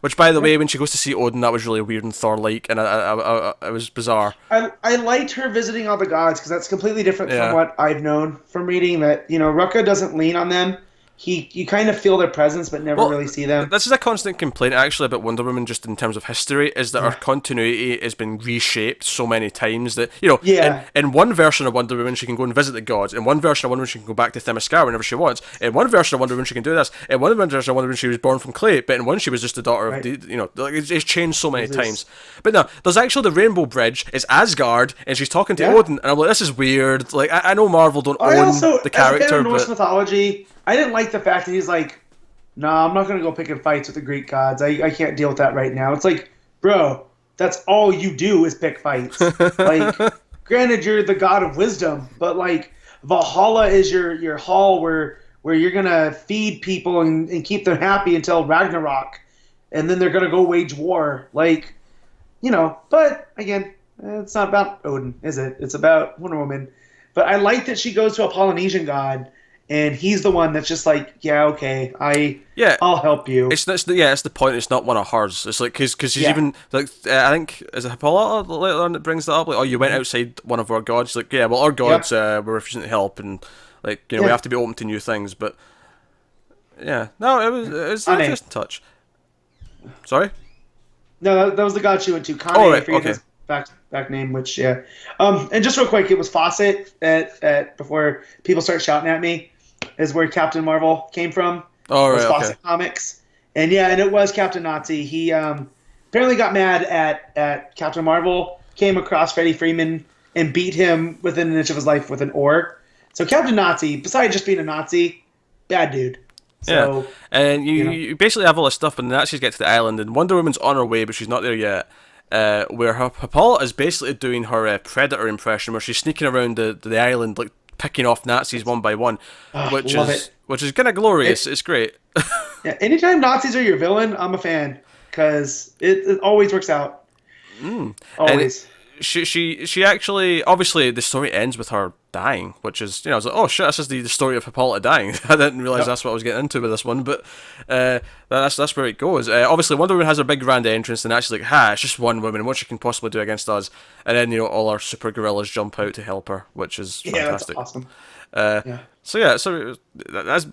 Which, by the way, when she goes to see Odin, that was really weird and Thor-like, and it was bizarre. I liked her visiting all the gods, because that's completely different from what I've known from reading, that, Rucka doesn't lean on them. You kind of feel their presence, but never really see them. This is a constant complaint, actually, about Wonder Woman, just in terms of history, is that her continuity has been reshaped so many times that, in one version of Wonder Woman, she can go and visit the gods. In one version of Wonder Woman, she can go back to Themyscira whenever she wants. In one version of Wonder Woman, she can do this. In one version of Wonder Woman, she was born from clay, but in one, she was just the daughter of it's changed so many times. But no, there's actually the Rainbow Bridge. It's Asgard, and she's talking to Odin, and I'm like, this is weird. Like, I know Marvel don't own the character, as a fan of Norse mythology, I didn't like the fact that he's like, nah, I'm not going to go picking fights with the Greek gods. I can't deal with that right now. It's like, bro, that's all you do is pick fights. Like, granted, you're the god of wisdom, but like, Valhalla is your hall where you're going to feed people and keep them happy until Ragnarok. And then they're going to go wage war. Like, but again, it's not about Odin, is it? It's about Wonder Woman. But I like that she goes to a Polynesian god, and he's the one that's just like, yeah, okay, I'll help you. It's the point. It's not one of hers. It's like because she's even like I think is it Hippolyta later on that brings that up. Like, oh, you went outside one of our gods. Like, yeah, well, our gods were refusing to help, and like we have to be open to new things. But yeah, no, it was an interesting touch. Sorry. No, that was the god she went to. Kane, I forget his back name, which and just real quick, it was Fawcett at before people start shouting at me, is where Captain Marvel came from. Oh, right, Fawcett Comics, and it was Captain Nazi. He apparently got mad at Captain Marvel, came across Freddie Freeman and beat him within an inch of his life with an oar. So Captain Nazi, besides just being a Nazi, bad dude. So, and you basically have all this stuff, and the Nazis get to the island, and Wonder Woman's on her way, but she's not there yet. Where Hippolyta is basically doing her Predator impression, where she's sneaking around the island, like picking off Nazis one by one, which is kind of glorious. It's great. Anytime Nazis are your villain, I'm a fan, because it always works out. Always. And she actually, obviously the story ends with her dying, which is, I was like, oh shit, this is the story of Hippolyta dying. I didn't realise that's what I was getting into with this one, but that's where it goes. Obviously Wonder Woman has her big grand entrance, and actually like, it's just one woman, what she can possibly do against us, and then all our super gorillas jump out to help her, which is fantastic. That's awesome.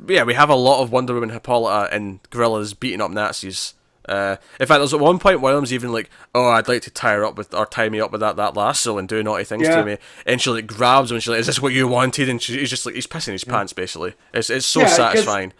We have a lot of Wonder Woman, Hippolyta, and gorillas beating up Nazis. In fact, there's at one point one of them's even like, oh, I'd like to tie me up with that lasso and do naughty things to me, and she like grabs him and she's like, is this what you wanted? And he's just like, he's pissing his pants basically. It's so satisfying.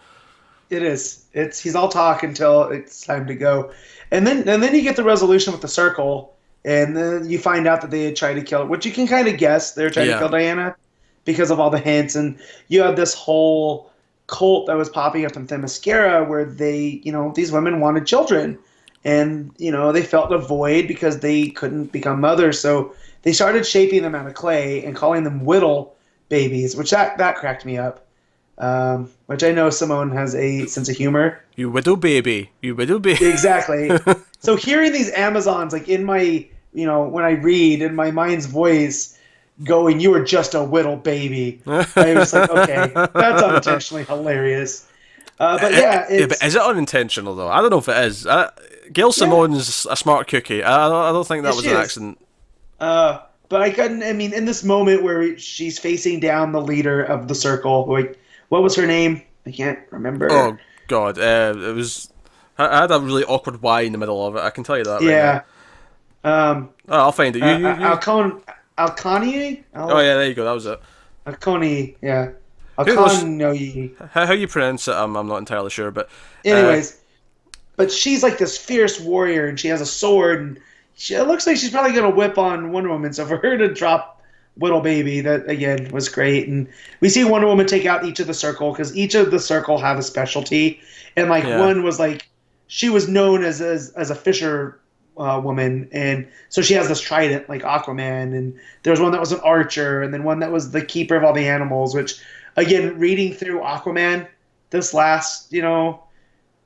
It is. He's all talk until it's time to go, and then you get the resolution with the circle, and then you find out that they had tried to kill her, which you can kind of guess they're trying to kill Diana because of all the hints, and you have this whole cult that was popping up in Themyscira where they, these women wanted children, and, they felt a void because they couldn't become mothers. So they started shaping them out of clay and calling them whittle babies, which that cracked me up. Which I know Simone has a sense of humor. You widow baby. Exactly. So hearing these Amazons, like in my, when I read in my mind's voice, going, you were just a whittle baby. I was like, okay, that's unintentionally hilarious. But yeah, but is it unintentional though? I don't know if it is. Gail Simone's a smart cookie. I don't think that was an accident. But I couldn't. I mean, in this moment where she's facing down the leader of the circle, like, what was her name? I can't remember. Oh God, it was. I had a really awkward Y in the middle of it. I can tell you that. Yeah. Right now. I'll find it. Alconi. Oh yeah, there you go. That was it. Alconi. Yeah. Alconi. How you pronounce it? I'm not entirely sure, but. Anyways, but she's like this fierce warrior, and she has a sword, and it looks like she's probably gonna whip on Wonder Woman. So for her to drop Little Baby, that again was great. And we see Wonder Woman take out each of the circle, because each of the circle have a specialty, and one was like, she was known as a fisher woman, and so she has this trident like Aquaman, and there was one that was an archer, and then one that was the keeper of all the animals. Which, again, reading through Aquaman this last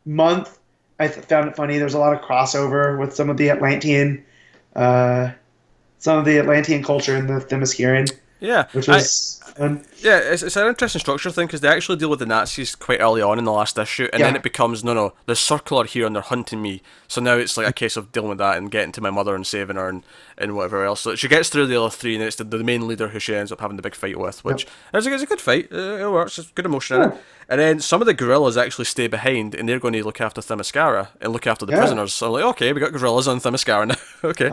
month, I found it funny. There's a lot of crossover with some of the Atlantean culture in the Themysciran. Yeah, which was fun. Yeah, it's an interesting structure thing, because they actually deal with the Nazis quite early on in the last issue, and then it becomes no, the circle are here and they're hunting me. So now it's like a case of dealing with that and getting to my mother and saving her and whatever else. So she gets through the other three, and it's the main leader who she ends up having the big fight with, which is a good fight. It works. There's good emotion in it. And then some of the guerrillas actually stay behind, and they're going to look after Themyscira and look after the prisoners. So I'm like, okay, we got guerrillas on Themyscira now. Okay.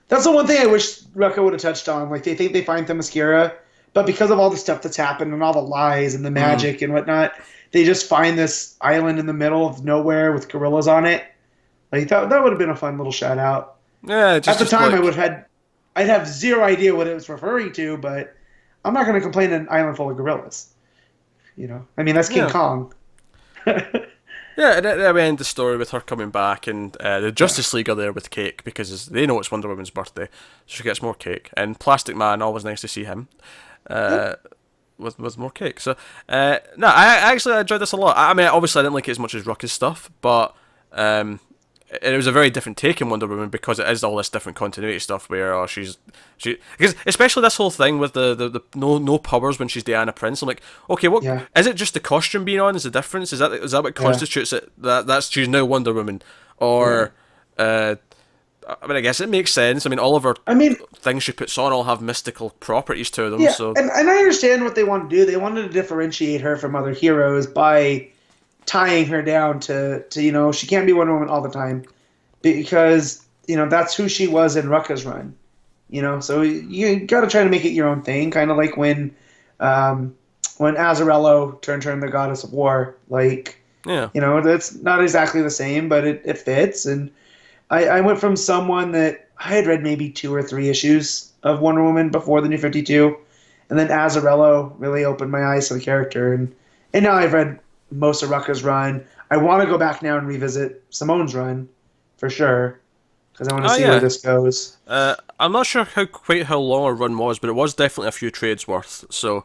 That's the one thing I wish Rucka would have touched on. Like, they think they find Themyscira, but because of all the stuff that's happened and all the lies and the magic and whatnot, they just find this island in the middle of nowhere with gorillas on it. Like, that would have been a fun little shout out. Yeah, at the time, I'd have zero idea what it was referring to, but I'm not going to complain an island full of gorillas. I mean, that's King Kong. Yeah, and we end the story with her coming back, and the Justice League are there with cake, because they know it's Wonder Woman's birthday, so she gets more cake. And Plastic Man, always nice to see him with more cake. So, I actually enjoyed this a lot. I mean, obviously I didn't like it as much as Rucka's stuff, but it was a very different take in Wonder Woman, because it is all this different continuity stuff where because especially this whole thing with the no powers when she's Diana Prince. I'm like, okay, what is it? Just the costume being on is the difference? Is that what constitutes it? That's she's now Wonder Woman, or I mean, I guess it makes sense. I mean, all of her things she puts on all have mystical properties to them. Yeah, so and I understand what they want to do. They wanted to differentiate her from other heroes by tying her down to she can't be Wonder Woman all the time, because that's who she was in Rucka's run. So you got to try to make it your own thing, kind of like when Azarello turned the goddess of war. Like, that's not exactly the same, but it fits. And I went from someone that I had read maybe 2 or 3 issues of Wonder Woman before the New 52, and then Azarello really opened my eyes to the character, and now I've read most of Rucka's run. I want to go back now and revisit Simone's run for sure, because I want to see where this goes. I'm not sure quite how long her run was, but it was definitely a few trades worth. So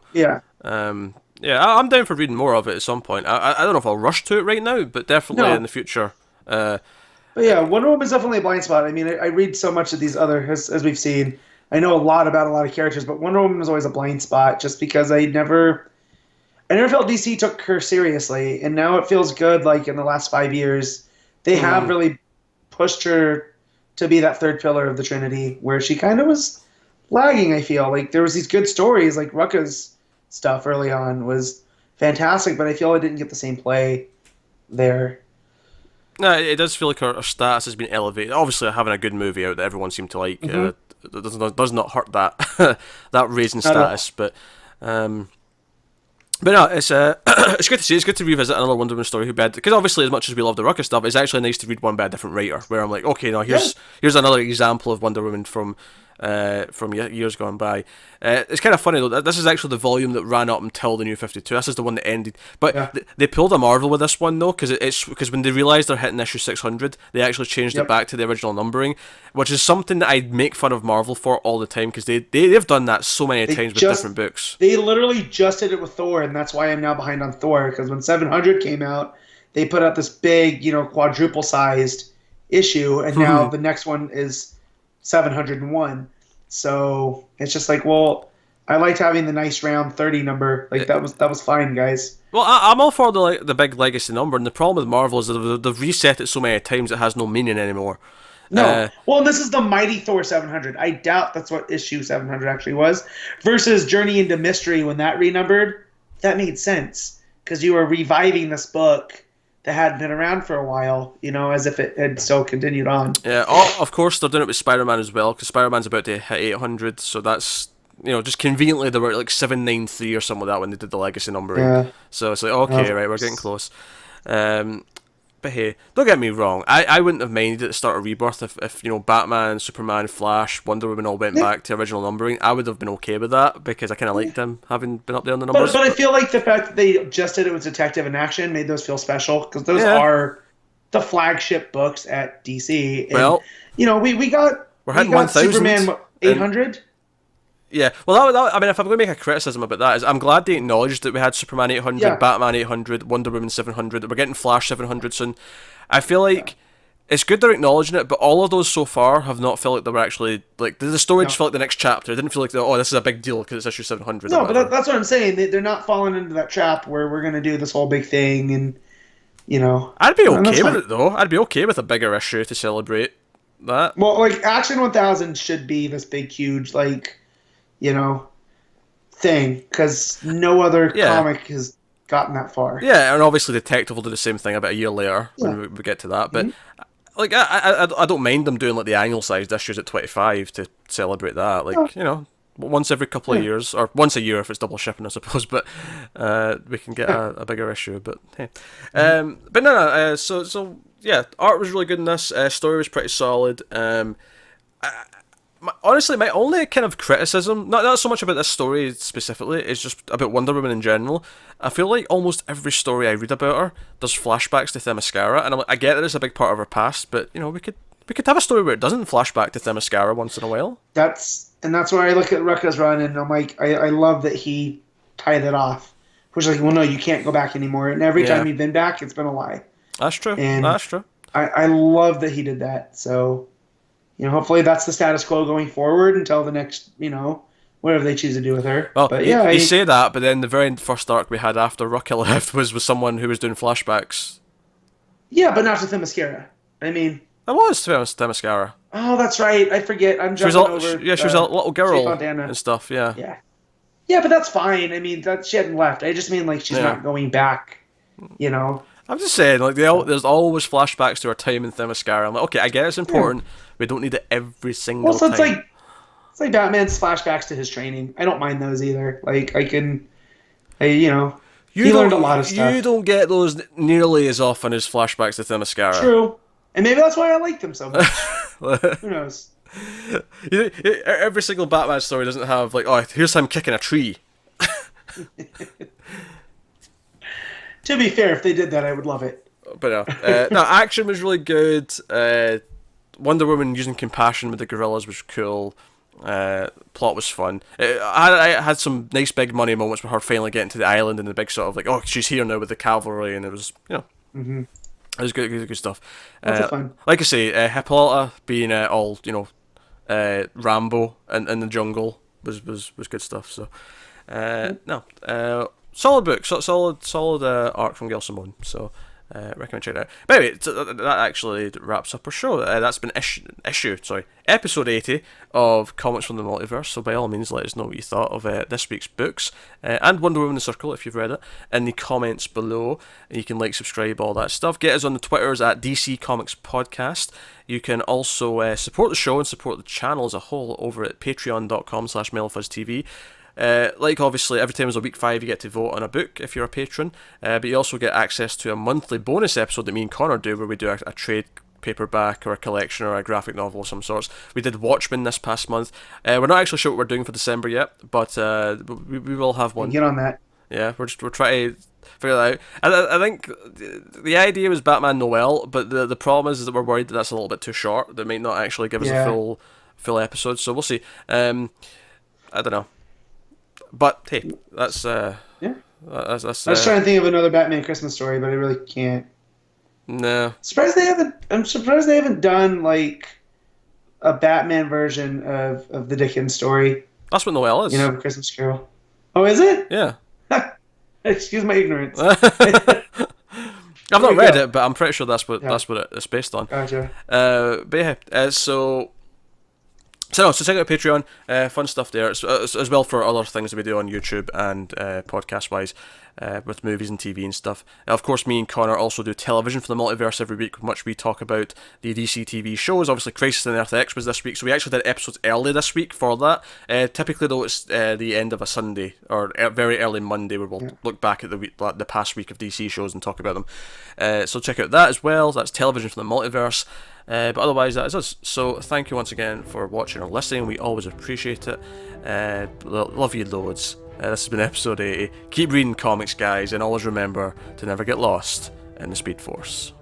I'm down for reading more of it at some point. I don't know if I'll rush to it right now, but definitely in the future. But yeah, Wonder Woman's definitely a blind spot. I mean, I read so much of these other, as we've seen. I know a lot about a lot of characters, but Wonder Woman was always a blind spot, just because I never felt DC took her seriously, and now it feels good. Like in the last 5 years, they have really pushed her to be that third pillar of the Trinity, where she kind of was lagging. I feel like there was these good stories, like Rucka's stuff early on was fantastic, but I feel I didn't get the same play there. No, it does feel like her status has been elevated. Obviously, having a good movie out that everyone seemed to like does not hurt that that raising status, but. But no, it's it's good to see. It's good to revisit another Wonder Woman story because obviously, as much as we love the Rucka stuff, it's actually nice to read one by a different writer. Where I'm like, okay, now here's another example of Wonder Woman from years gone by. It's kind of funny though. This is actually the volume that ran up until the New 52. This is the one that ended. But they pulled a Marvel with this one though, because when they realised they're hitting issue 600, they actually changed it back to the original numbering, which is something that I make fun of Marvel for all the time, because they've done that so many times with different books. They literally just did it with Thor, and that's why I'm now behind on Thor. Because when 700 came out, they put out this big, quadruple sized issue, and now the next one is 701. So it's just like, well, I liked having the nice round 30 number. Like that was fine, guys. Well, I'm all for the big legacy number, and the problem with Marvel is that they've reset it so many times it has no meaning anymore. No. Well, this is the Mighty Thor 700. I doubt that's what issue 700 actually was. Versus Journey into Mystery, when that renumbered, that made sense. Because you were reviving this book that hadn't been around for a while, as if it had still continued on. Yeah, of course they're doing it with Spider-Man as well, because Spider-Man's about to hit 800, so that's, just conveniently they were like 793 or something like that when they did the legacy numbering. Yeah. So it's like, okay, right, we're getting close. But hey, don't get me wrong, I wouldn't have minded at the start of Rebirth if Batman, Superman, Flash, Wonder Woman all went back to original numbering. I would have been okay with that, because I kind of liked them having been up there on the numbers. But I feel like the fact that they just did it with Detective in Action made those feel special, because those are the flagship books at DC. And, well, we're hitting 1,000. Superman 800? Yeah, well, I mean, if I'm going to make a criticism about that, is I'm glad they acknowledged that we had Superman 800, Batman 800, Wonder Woman 700, that we're getting Flash 700 soon. I feel like it's good they're acknowledging it, but all of those so far have not felt like they were actually, like, the story just felt like the next chapter. It didn't feel like, this is a big deal because it's issue 700. No, but that's what I'm saying. They're not falling into that trap where we're going to do this whole big thing and, I'd be okay with it, though. I'd be okay with a bigger issue to celebrate that. Well, like, Action 1000 should be this big, huge, like, thing, because no other comic has gotten that far. Yeah, and obviously Detective will do the same thing about a year later when we get to that. But like, I don't mind them doing like the annual sized issues at 25 to celebrate that. Like, once every couple of years, or once a year if it's double shipping, I suppose. But we can get a bigger issue. But hey, but no. So yeah, art was really good in this. Story was pretty solid. Honestly, my only kind of criticism, not so much about this story specifically, is just about Wonder Woman in general. I feel like almost every story I read about her does flashbacks to Themyscira, and I get that it's a big part of her past, but we could have a story where it doesn't flashback to Themyscira once in a while. That's where I look at Rucka's run, and I'm like, I love that he tied it off. Which is like, well, no, you can't go back anymore, and every time you've been back, it's been a lie. That's true. And that's true. I love that he did that. So. Hopefully that's the status quo going forward until the next, whatever they choose to do with her. Well, but you say that, but then the very first arc we had after Rucka left was with someone who was doing flashbacks. Yeah, but not to Themyscira. I mean... It was Themyscira. Oh, that's right. I forget. I'm jumping over... Yeah, she was a little girl and stuff, yeah. Yeah, but that's fine. I mean, she hadn't left. I just mean, like, she's not going back, I'm just saying, like, there's always flashbacks to her time in Themyscira. I'm like, okay, I get it's important. We don't need it every single time. It's like Batman's flashbacks to his training. I don't mind those either. Like, he learned a lot of stuff. You don't get those nearly as often as flashbacks to Themyscira. True. And maybe that's why I like them so much. Who knows? Every single Batman story doesn't have, like, here's him kicking a tree. To be fair, if they did that, I would love it. But no, action was really good. Wonder Woman using compassion with the gorillas was cool. Plot was fun. I had some nice big money moments with her finally getting to the island and the big sort of like, she's here now with the cavalry, and it was, it was good stuff. Fun. Like I say, Hippolyta being all, Rambo in the jungle was good stuff. So, solid book, solid arc from Gail Simone. So. Recommend checking it out. But anyway, that actually wraps up our show. That's been episode 80 of Comics from the Multiverse. So by all means, let us know what you thought of this week's books and Wonder Woman: The Circle if you've read it in the comments below. You can subscribe, all that stuff. Get us on the Twitters at DC Comics Podcast. You can also support the show and support the channel as a whole over at patreon.com/MelFuzzTV. Obviously, every time there's a week 5, you get to vote on a book if you're a patron, but you also get access to a monthly bonus episode that me and Connor do, where we do a trade paperback or a collection or a graphic novel of some sorts. We did Watchmen this past month. We're not actually sure what we're doing for December yet, but we will have one. Get on that. Yeah, we're trying to figure that out. I think the idea was Batman Noel, but the problem is that we're worried that that's a little bit too short. That might not actually give us a full episode, so we'll see. I don't know. But hey, that's I was trying to think of another Batman Christmas story, but I really can't. No. I'm surprised they haven't done like a Batman version of the Dickens story. That's what Noel is. You know, Christmas Carol. Oh, is it? Yeah. Excuse my ignorance. I've not read it, but I'm pretty sure that's what it's based on. Gotcha. But yeah, so check out Patreon, fun stuff there, as well for other things that we do on YouTube and podcast-wise, with movies and TV and stuff. Of course, me and Connor also do television for the Multiverse every week, in which we talk about the DC TV shows. Obviously, Crisis on Earth X was this week, so we actually did episodes early this week for that. Typically, though, it's the end of a Sunday, or very early Monday, where we'll look back at the past week of DC shows and talk about them. So check out that as well. That's television for the Multiverse. But otherwise, that is us. So thank you once again for watching or listening. We always appreciate it. Love you loads. This has been episode 80. Keep reading comics, guys, and always remember to never get lost in the Speed Force.